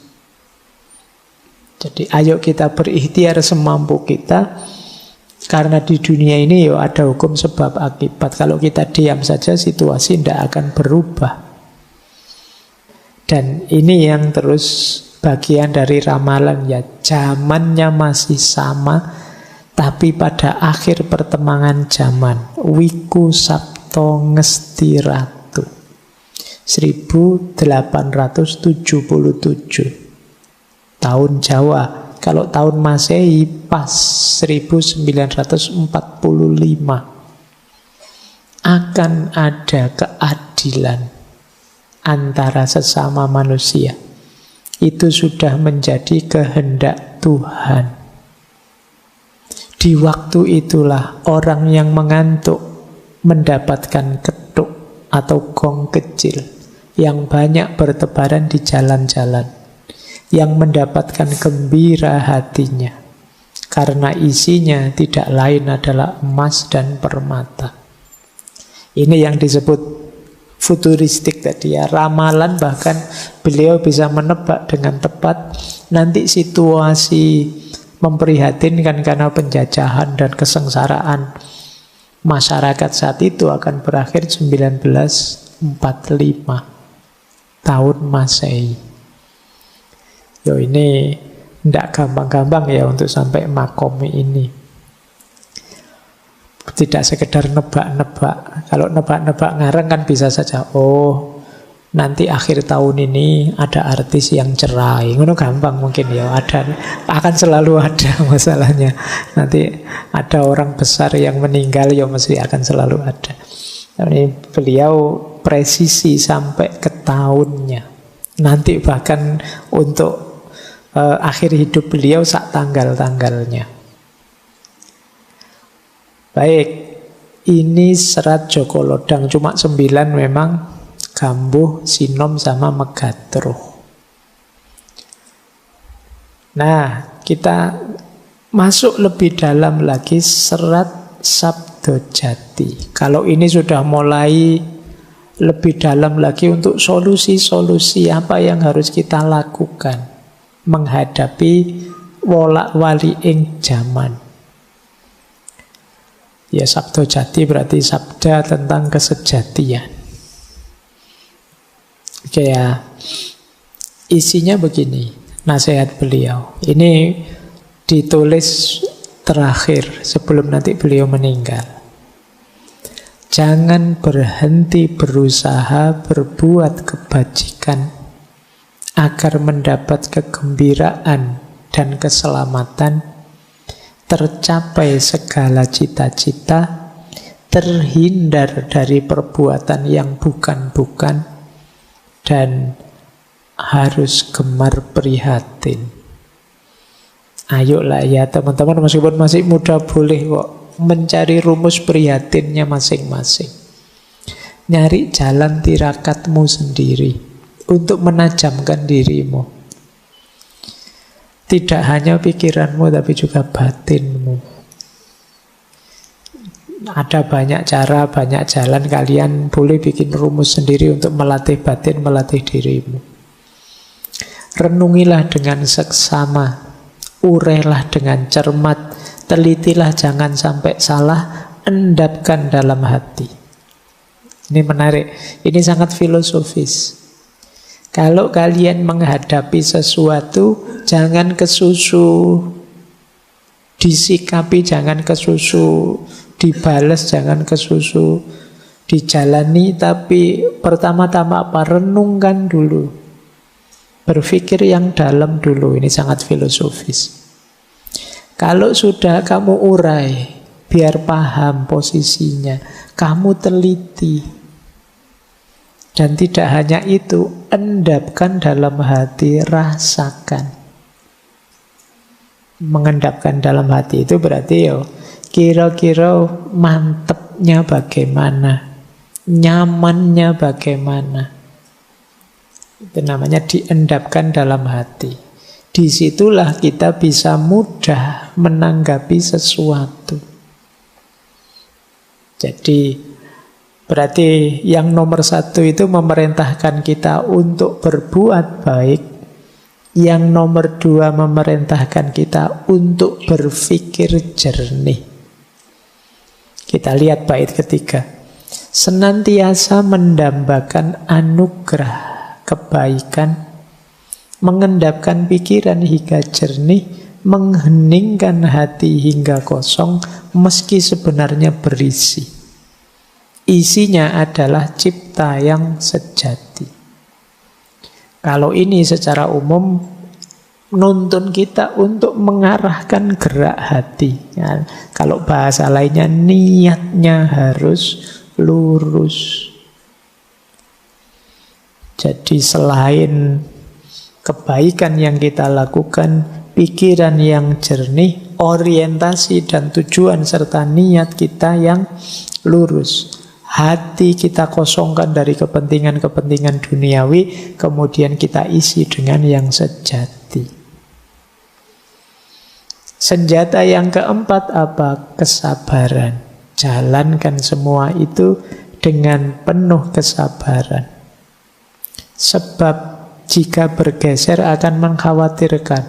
Jadi ayo kita berikhtiar semampu kita, karena di dunia ini ya ada hukum sebab akibat. Kalau kita diam saja situasi tidak akan berubah. Dan ini yang terus bagian dari ramalan ya, zamannya masih sama, tapi pada akhir pertemangan zaman, Wiku Sapto Ngesti Ratu 1877 tahun Jawa. Kalau tahun Masehi pas 1945. Akan ada keadilan antara sesama manusia. Itu sudah menjadi kehendak Tuhan. Di waktu itulah orang yang mengantuk mendapatkan ketuk atau gong kecil yang banyak bertebaran di jalan-jalan, yang mendapatkan gembira hatinya karena isinya tidak lain adalah emas dan permata. Ini yang disebut futuristik tadi ya, ramalan. Bahkan beliau bisa menebak dengan tepat nanti situasi memprihatinkan karena penjajahan dan kesengsaraan masyarakat saat itu akan berakhir 1945 tahun Masehi. Yo, ini tidak gampang-gampang ya untuk sampai makom ini. Tidak sekedar nebak-nebak. Kalau nebak-nebak ngarang kan bisa saja, oh nanti akhir tahun ini ada artis yang cerai. Ngono gampang mungkin ya, akan selalu ada masalahnya. Nanti ada orang besar yang meninggal, ya mesti akan selalu ada. Ini beliau presisi sampai ke tahunnya. Nanti bahkan untuk akhir hidup beliau sak tanggal-tanggalnya. Baik, ini serat Joko Lodang, cuma 9 memang. Gambuh, Sinom, sama Megatruh. Nah, kita masuk lebih dalam lagi serat Sabdojati. Kalau ini sudah mulai lebih dalam lagi untuk solusi-solusi apa yang harus kita lakukan menghadapi wolak-wali ing jaman. Ya, Sabdojati berarti sabda tentang kesejatian. Oke ya, isinya begini, nasihat beliau. Ini ditulis terakhir sebelum nanti beliau meninggal. Jangan berhenti berusaha berbuat kebajikan agar mendapat kegembiraan dan keselamatan, tercapai segala cita-cita, terhindar dari perbuatan yang bukan-bukan, dan harus gemar prihatin. Ayolah ya teman-teman, meskipun masih muda boleh kok mencari rumus prihatinnya masing-masing. Nyari jalan tirakatmu sendiri untuk menajamkan dirimu. Tidak hanya pikiranmu tapi juga batinmu. Ada banyak cara, banyak jalan. Kalian boleh bikin rumus sendiri untuk melatih batin, melatih dirimu. Renungilah dengan seksama, urailah dengan cermat, telitilah jangan sampai salah, endapkan dalam hati. Ini menarik, ini sangat filosofis. Kalau kalian menghadapi sesuatu, jangan kesusu, disikapi jangan kesusu, dibales jangan kesusu, dijalani, tapi pertama-tama apa? Renungkan dulu. Berpikir yang dalam dulu, ini sangat filosofis. Kalau sudah kamu urai, biar paham posisinya, kamu teliti. Dan tidak hanya itu, endapkan dalam hati, rasakan. Mengendapkan dalam hati itu berarti kira-kira mantepnya bagaimana, nyamannya bagaimana. Itu namanya diendapkan dalam hati. Disitulah kita bisa mudah menanggapi sesuatu. Jadi berarti yang nomor satu itu memerintahkan kita untuk berbuat baik. Yang nomor dua memerintahkan kita untuk berpikir jernih. Kita lihat bait ketiga. Senantiasa mendambakan anugerah kebaikan, mengendapkan pikiran hingga jernih, mengheningkan hati hingga kosong, meski sebenarnya berisi. Isinya adalah cipta yang sejati. Kalau ini secara umum nuntun kita untuk mengarahkan gerak hati. Ya, kalau bahasa lainnya niatnya harus lurus. Jadi selain kebaikan yang kita lakukan, pikiran yang jernih, orientasi dan tujuan serta niat kita yang lurus. Hati kita kosongkan dari kepentingan-kepentingan duniawi, kemudian kita isi dengan yang sejati. Senjata yang keempat apa? Kesabaran. Jalankan semua itu dengan penuh kesabaran. Sebab jika bergeser akan mengkhawatirkan.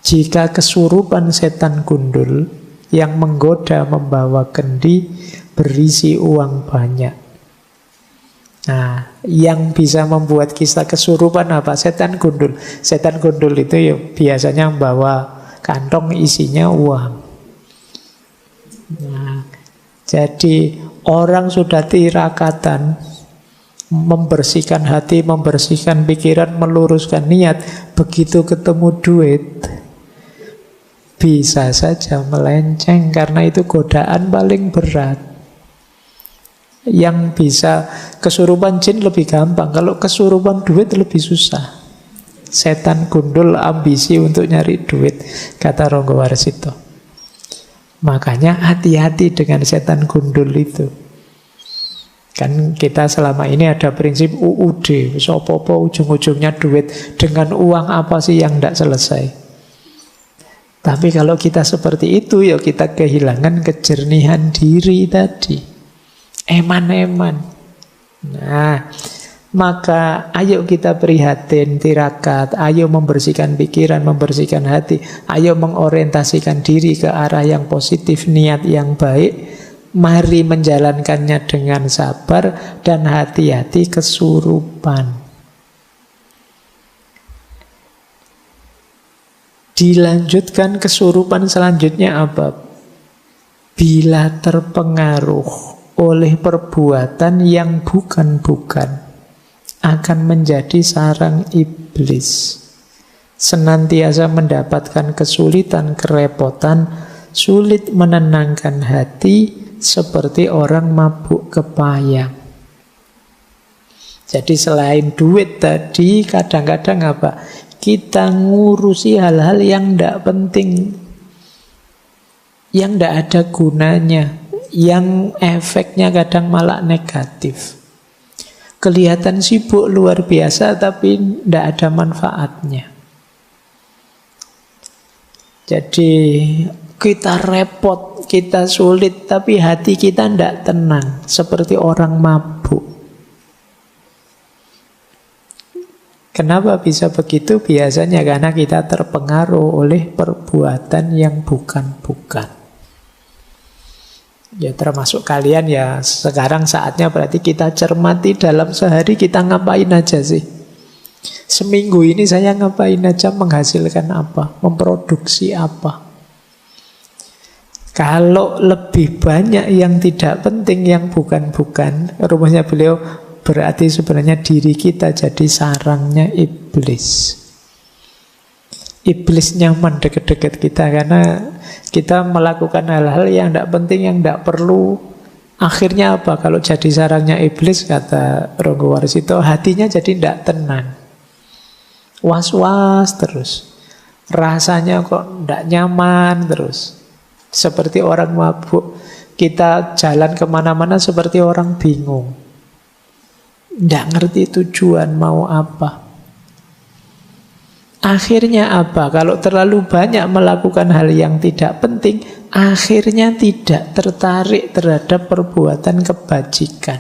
Jika kesurupan setan gundul yang menggoda membawa kendi, berisi uang banyak. Nah, yang bisa membuat kita kesurupan apa? Setan gundul. Setan gundul itu ya biasanya membawa kantong isinya uang. Nah, jadi orang sudah tirakatan membersihkan hati, membersihkan pikiran, meluruskan niat, begitu ketemu duit bisa saja melenceng, karena itu godaan paling berat. Yang bisa kesurupan jin lebih gampang, kalau kesurupan duit lebih susah. Setan gundul ambisi untuk nyari duit, kata Ronggo Warsito. Makanya hati-hati dengan setan gundul itu. Kan kita selama ini ada prinsip UUD, sopo-po ujung-ujungnya duit. Dengan uang apa sih yang tidak selesai? Tapi kalau kita seperti itu, ya kita kehilangan kejernihan diri tadi. Eman-eman. Nah, maka ayo kita prihatin, tirakat, ayo membersihkan pikiran, membersihkan hati, ayo mengorientasikan diri ke arah yang positif, niat yang baik. Mari menjalankannya dengan sabar dan hati-hati kesurupan. Dilanjutkan kesurupan selanjutnya apa? Bila terpengaruh oleh perbuatan yang bukan-bukan, akan menjadi sarang iblis. Senantiasa mendapatkan kesulitan, kerepotan, sulit menenangkan hati, seperti orang mabuk kepayang. Jadi selain duit tadi, kadang-kadang apa? Kita ngurusi hal-hal yang tidak penting, yang tidak ada gunanya. yang efeknya kadang malah negatif. Kelihatan sibuk luar biasa tapi tidak ada manfaatnya. Jadi kita repot, kita sulit, tapi hati kita tidak tenang, seperti orang mabuk. Kenapa bisa begitu? Biasanya karena kita terpengaruh oleh perbuatan yang bukan-bukan. Ya termasuk kalian ya, sekarang saatnya berarti kita cermati dalam sehari kita ngapain aja sih. Seminggu ini saya ngapain aja, menghasilkan apa, memproduksi apa. Kalau lebih banyak yang tidak penting, yang bukan-bukan, rumusnya beliau berarti sebenarnya diri kita jadi sarangnya iblis. Iblis nyaman deket-deket kita karena kita melakukan hal-hal yang tidak penting, yang tidak perlu. Akhirnya apa? Kalau jadi sarangnya iblis, kata Ronggo Warsito, hatinya jadi tidak tenang. Was-was terus. Rasanya kok tidak nyaman terus. Seperti orang mabuk. Kita jalan kemana-mana seperti orang bingung. Tidak ngerti tujuan mau apa. Akhirnya apa? Kalau terlalu banyak melakukan hal yang tidak penting, akhirnya tidak tertarik terhadap perbuatan kebajikan.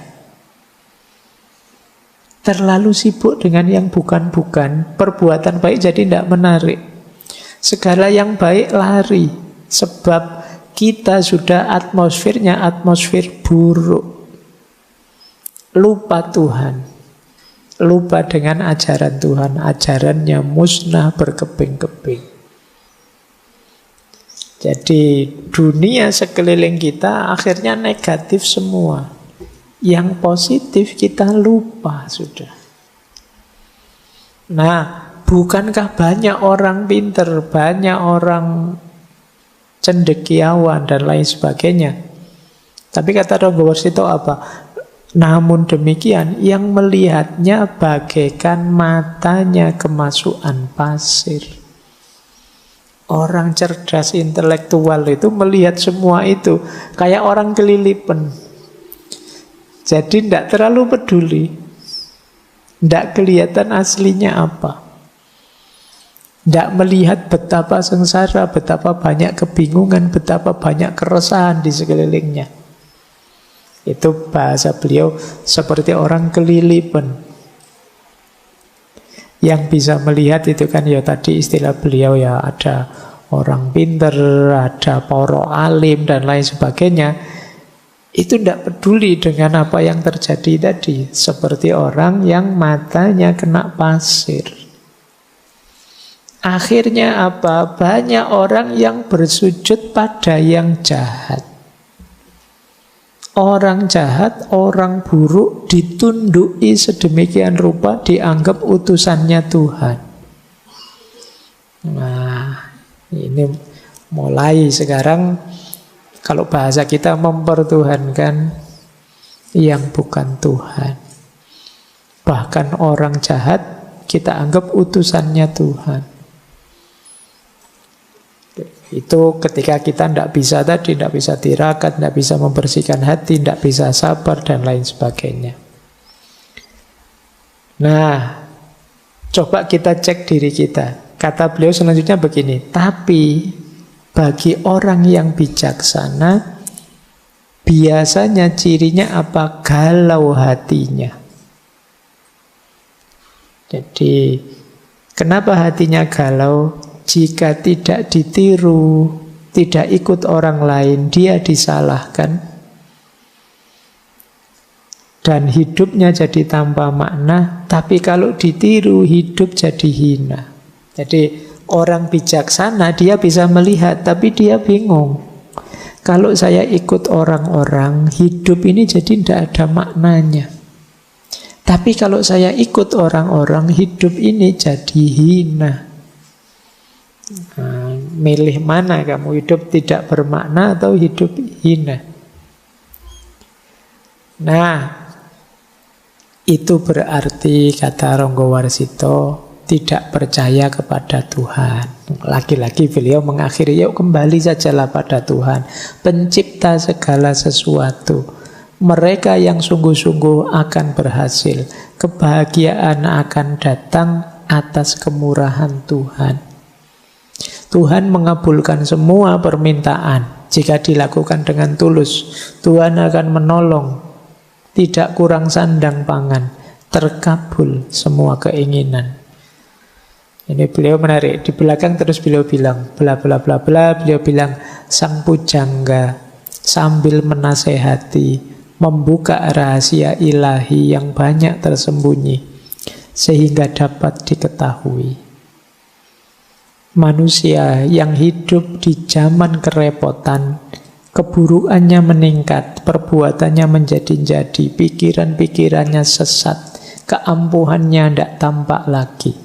Terlalu sibuk dengan yang bukan-bukan, perbuatan baik jadi tidak menarik. Segala yang baik lari, sebab kita sudah atmosfernya atmosfer buruk. Lupa Tuhan. Lupa dengan ajaran Tuhan, ajarannya musnah berkeping-keping. Jadi dunia sekeliling kita akhirnya negatif semua. Yang positif kita lupa sudah. Nah, bukankah banyak orang pinter, banyak orang cendekiawan dan lain sebagainya. Tapi kata Ronggo Warsito apa? Namun demikian, yang melihatnya bagaikan matanya kemasukan pasir. Orang cerdas intelektual itu melihat semua itu kayak orang kelilipan. Jadi tidak terlalu peduli. Tidak kelihatan aslinya apa. Tidak melihat betapa sengsara, betapa banyak kebingungan, betapa banyak keresahan di sekelilingnya. Itu bahasa beliau seperti orang kelilipan. Yang bisa melihat itu kan ya tadi istilah beliau ya, ada orang pinter, ada poro alim dan lain sebagainya. Itu tidak peduli dengan apa yang terjadi tadi. Seperti orang yang matanya kena pasir. Akhirnya apa? Banyak orang yang bersujud pada yang jahat. Orang jahat, orang buruk ditunduki sedemikian rupa, dianggap utusannya Tuhan. Nah, ini mulai sekarang kalau bahasa kita mempertuhankan yang bukan Tuhan. Bahkan orang jahat kita anggap utusannya Tuhan. Itu ketika kita tidak bisa tadi, tidak bisa tirakat, tidak bisa membersihkan hati, tidak bisa sabar dan lain sebagainya. Nah, coba kita cek diri kita. Kata beliau selanjutnya begini, tapi bagi orang yang bijaksana, biasanya cirinya apa? Galau hatinya. Jadi, kenapa hatinya galau? Jika tidak ditiru, tidak ikut orang lain, dia disalahkan. Dan hidupnya jadi tanpa makna. Tapi kalau ditiru, hidup jadi hina. Jadi orang bijaksana, dia bisa melihat, tapi dia bingung. Kalau saya ikut orang-orang, hidup ini jadi tidak ada maknanya. Tapi kalau saya ikut orang-orang, hidup ini jadi hina. Nah, milih mana kamu, hidup tidak bermakna atau hidup hina? Nah, itu berarti kata Ronggo Warsito, tidak percaya kepada Tuhan. Lagi-lagi beliau mengakhiri, yuk kembali sajalah pada Tuhan, pencipta segala sesuatu. Mereka yang sungguh-sungguh akan berhasil. Kebahagiaan akan datang atas kemurahan Tuhan. Tuhan mengabulkan semua permintaan jika dilakukan dengan tulus. Tuhan akan menolong, tidak kurang sandang pangan, terkabul semua keinginan. Ini beliau menarik. Di belakang terus beliau bilang, bla bla bla bla, beliau bilang, sang pujangga sambil menasehati, membuka rahasia ilahi yang banyak tersembunyi, sehingga dapat diketahui. Manusia yang hidup di zaman kerepotan, keburukannya meningkat, perbuatannya menjadi-jadi, pikiran-pikirannya sesat, keampuhannya tidak tampak lagi.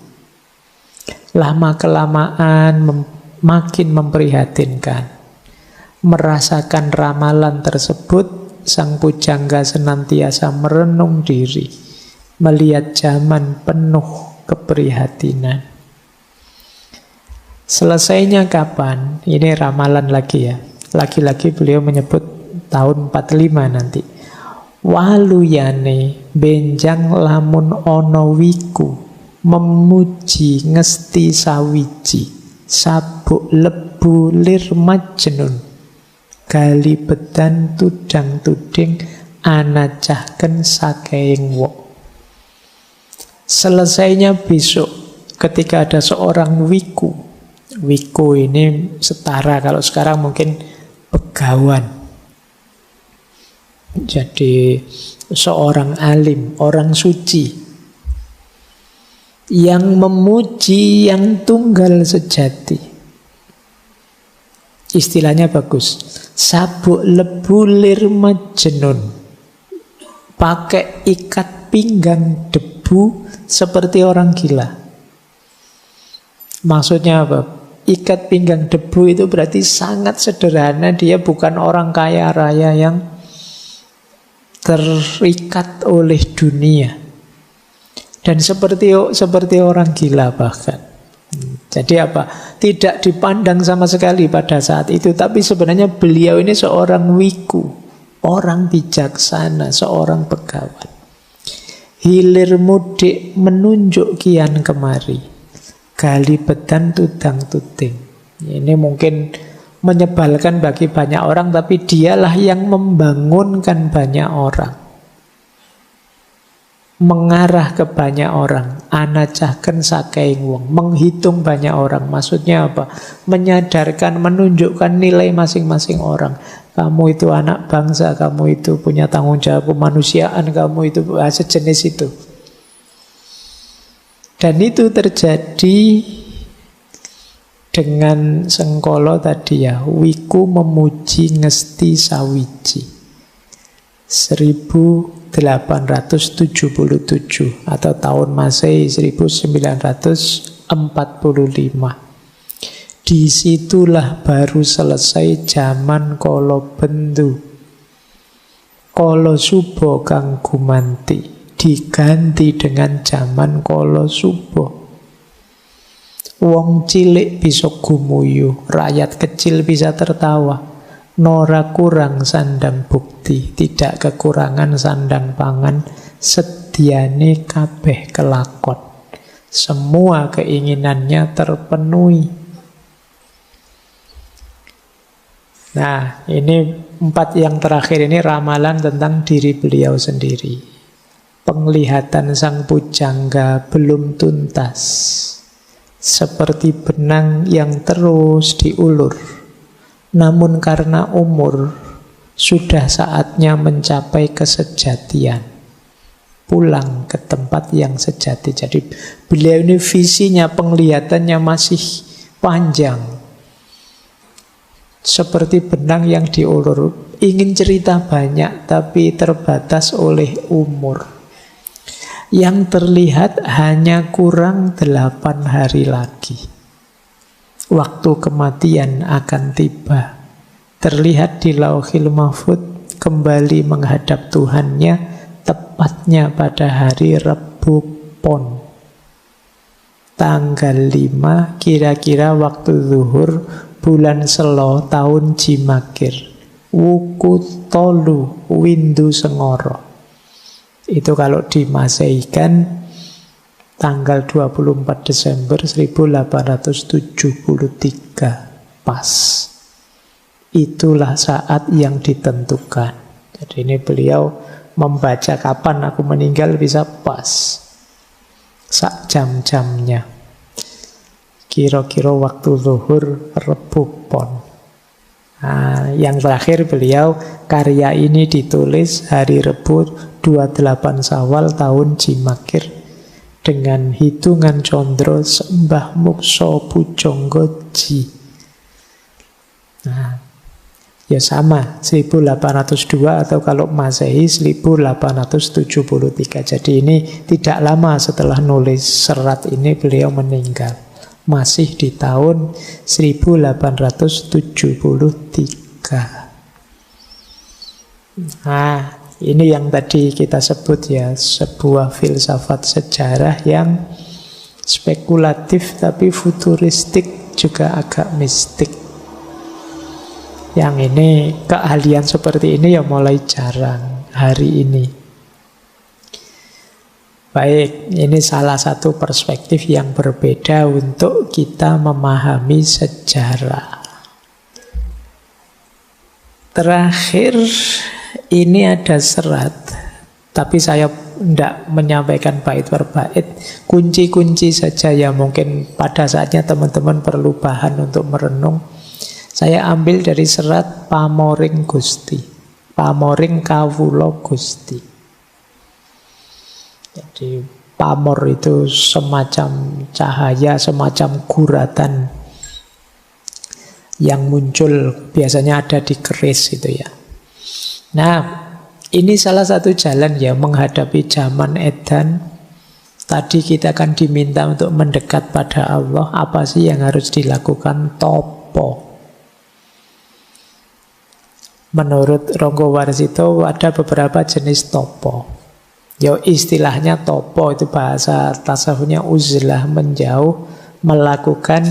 Lama-kelamaan makin memprihatinkan. Merasakan ramalan tersebut, sang pujangga senantiasa merenung diri, melihat zaman penuh keprihatinan. Selesainya kapan? Ini ramalan lagi ya. Lagi-lagi beliau menyebut tahun 45 nanti. Waluyane benjang lamun ono wiku, memuji ngesti sawiji, sabuk lebu lir majnun, gali bedan tudang tuding, anacahken sakeing wok. Selesainya besok, ketika ada seorang wiku. Wiku ini setara, kalau sekarang mungkin begawan. Jadi seorang alim, orang suci, yang memuji yang tunggal sejati. Istilahnya bagus. Sabuk lebulir majnun, pakai ikat pinggang debu seperti orang gila. Maksudnya apa? Ikat pinggang debu itu berarti sangat sederhana. Dia bukan orang kaya raya yang terikat oleh dunia. Dan seperti orang gila bahkan. Jadi apa? Tidak dipandang sama sekali pada saat itu. Tapi sebenarnya beliau ini seorang wiku, orang bijaksana, seorang begawan. Hilir mudik menunjuk kian kemari, gali bedan tudang tuding. Ini mungkin menyebalkan bagi banyak orang, tapi dialah yang membangunkan banyak orang, mengarah ke banyak orang. Anacahken sakeing wong, menghitung banyak orang. Maksudnya apa? Menyadarkan, menunjukkan nilai masing-masing orang. Kamu itu anak bangsa, kamu itu punya tanggung jawab kemanusiaan, kamu itu sejenis itu. Dan itu terjadi dengan Sengkolo tadi ya. Wiku memuji ngesti sawiji 1877 atau tahun Masehi 1945. Disitulah baru selesai zaman Kolo Bendu. Kolo Subo kang gumanti diganti dengan zaman Kolo Subo. Wong cilik bisa gumuyu, rakyat kecil bisa tertawa. Nora kurang sandang bukti, tidak kekurangan sandang pangan, sediane kabeh kelakon. Semua keinginannya terpenuhi. Nah, ini 4 yang terakhir ini ramalan tentang diri beliau sendiri. Penglihatan sang pujangga belum tuntas, seperti benang yang terus diulur. Namun karena umur, sudah saatnya mencapai kesejatian, pulang ke tempat yang sejati. Jadi beliau ini visinya, penglihatannya masih panjang, seperti benang yang diulur. Ingin cerita banyak, tapi terbatas oleh umur. Yang terlihat hanya kurang 8 hari lagi. Waktu kematian akan tiba. Terlihat di Lauhil Mahfud, kembali menghadap Tuhannya, tepatnya pada hari Rebu Pon. tanggal 5 kira-kira waktu zuhur bulan Selo tahun Jimakir, wuku tolu windu sengoro. Itu kalau dimasehikan tanggal 24 Desember 1873 pas. Itulah saat yang ditentukan. Jadi ini beliau membaca kapan aku meninggal bisa pas. Sak jam-jamnya. Kira-kira waktu zuhur Rebu Pon. Nah, yang terakhir beliau karya ini ditulis hari Rebu 28 Syawal tahun Jimakir dengan hitungan condro Sembah Mukso Pujonggoji. Nah, ya sama 1802 atau kalau Masehi 1873. Jadi ini tidak lama setelah nulis serat ini beliau meninggal. Masih di tahun 1873. Nah, ini yang tadi kita sebut ya, sebuah filsafat sejarah yang spekulatif tapi futuristik, juga agak mistik. Yang ini, keahlian seperti ini ya mulai jarang hari ini. Baik, ini salah satu perspektif yang berbeda untuk kita memahami sejarah. Terakhir, ini ada serat, tapi saya tidak menyampaikan bait per bait. Kunci-kunci saja ya, mungkin pada saatnya teman-teman perlu bahan untuk merenung. Saya ambil dari serat Pamoring Gusti, Pamoring Kawula Gusti. Jadi pamor itu semacam cahaya, semacam guratan yang muncul biasanya ada di keris itu ya. Nah, ini salah satu jalan ya menghadapi zaman edan. Tadi kita akan diminta untuk mendekat pada Allah. Apa sih yang harus dilakukan? Topo. Menurut Ronggo Warsito ada beberapa jenis topo. Ya istilahnya topo itu bahasa tasawufnya uzlah, menjauh, melakukan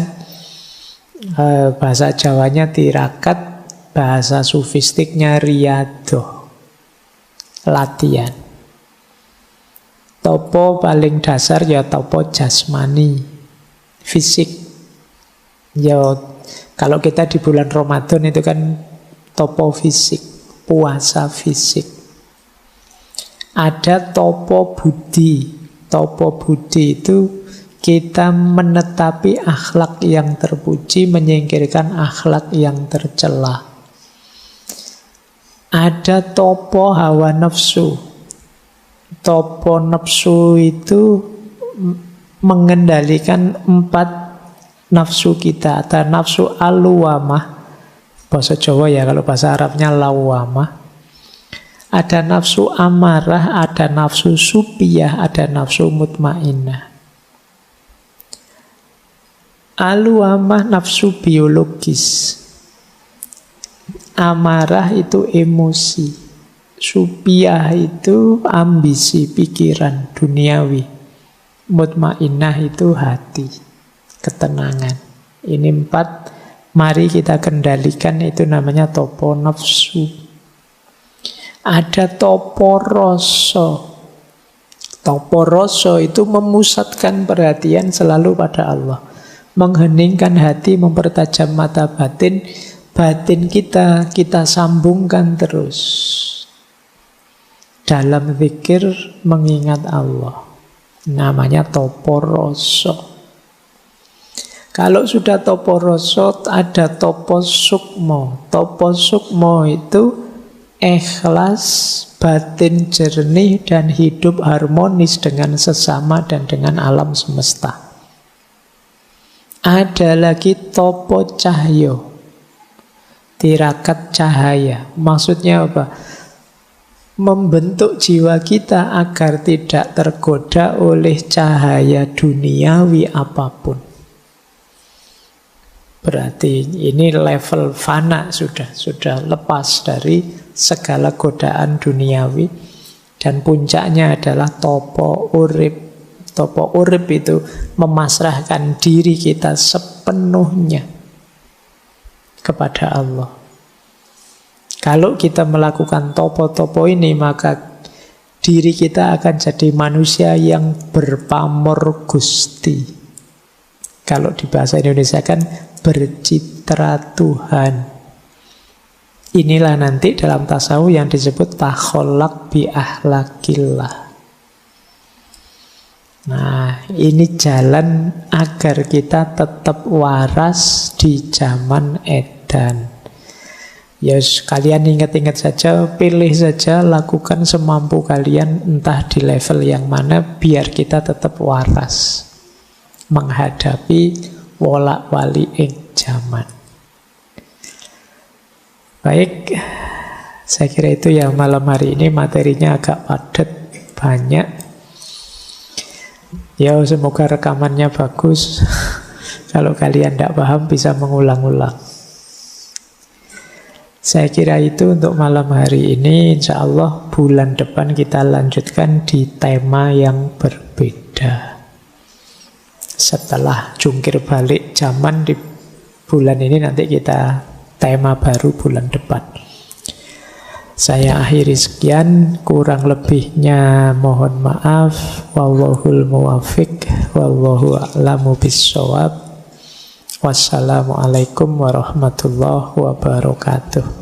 bahasa Jawanya tirakat, bahasa sufistiknya riadoh, latihan. Topo paling dasar ya topo jasmani, fisik. Ya kalau kita di bulan Ramadan itu kan topo fisik, puasa fisik. Ada topo budi. Topo budi itu kita menetapi akhlak yang terpuji, menyingkirkan akhlak yang tercela. Ada topo hawa nafsu. Topo nafsu itu mengendalikan 4 nafsu kita. Ada nafsu al-luwamah, bahasa Jawa ya, kalau bahasa Arabnya lawamah. Ada nafsu amarah, ada nafsu supiyah, ada nafsu mutmainnah. Al-luwamah nafsu biologis. Amarah itu emosi. Supiyah itu ambisi, pikiran, duniawi. Mutmainnah itu hati, ketenangan. Ini 4, mari kita kendalikan, itu namanya topo nafsu. Ada topo rasa. Topo rasa itu memusatkan perhatian selalu pada Allah. Mengheningkan hati, mempertajam mata batin. Batin kita sambungkan terus. Dalam zikir mengingat Allah. Namanya topo rasa. Kalau sudah topo rasa, ada topo sukmo. Topo sukmo itu ikhlas, batin jernih, dan hidup harmonis dengan sesama dan dengan alam semesta. Ada lagi topo cahyo, tirakat cahaya. Maksudnya apa? Membentuk jiwa kita agar tidak tergoda oleh cahaya duniawi apapun. Berarti ini level fana sudah lepas dari segala godaan duniawi, dan puncaknya adalah topo urip, Topo urip itu memasrahkan diri kita sepenuhnya kepada Allah. Kalau kita melakukan topo-topo ini, maka diri kita akan jadi manusia yang berpamor Gusti. Kalau di bahasa Indonesia kan bercitra Tuhan. Inilah nanti dalam tasawuf yang disebut takholak bi ahlakillah. Nah, ini jalan agar kita tetap waras di zaman edan. Ya, kalian ingat-ingat saja, pilih saja, lakukan semampu kalian, entah di level yang mana, biar kita tetap waras menghadapi wolak-walik zaman. Baik, saya kira itu ya malam hari ini. Materinya agak padat, banyak. Ya, semoga rekamannya bagus. Kalau kalian tidak paham bisa mengulang-ulang. Saya kira itu untuk malam hari ini. Insya Allah bulan depan kita lanjutkan di tema yang berbeda. Setelah jungkir balik zaman di bulan ini, nanti kita tema baru bulan depan. Saya akhiri sekian, kurang lebihnya mohon maaf. Wallahul muwafiq, wallahu a'lamu bissawab. Wassalamualaikum warahmatullahi wabarakatuh.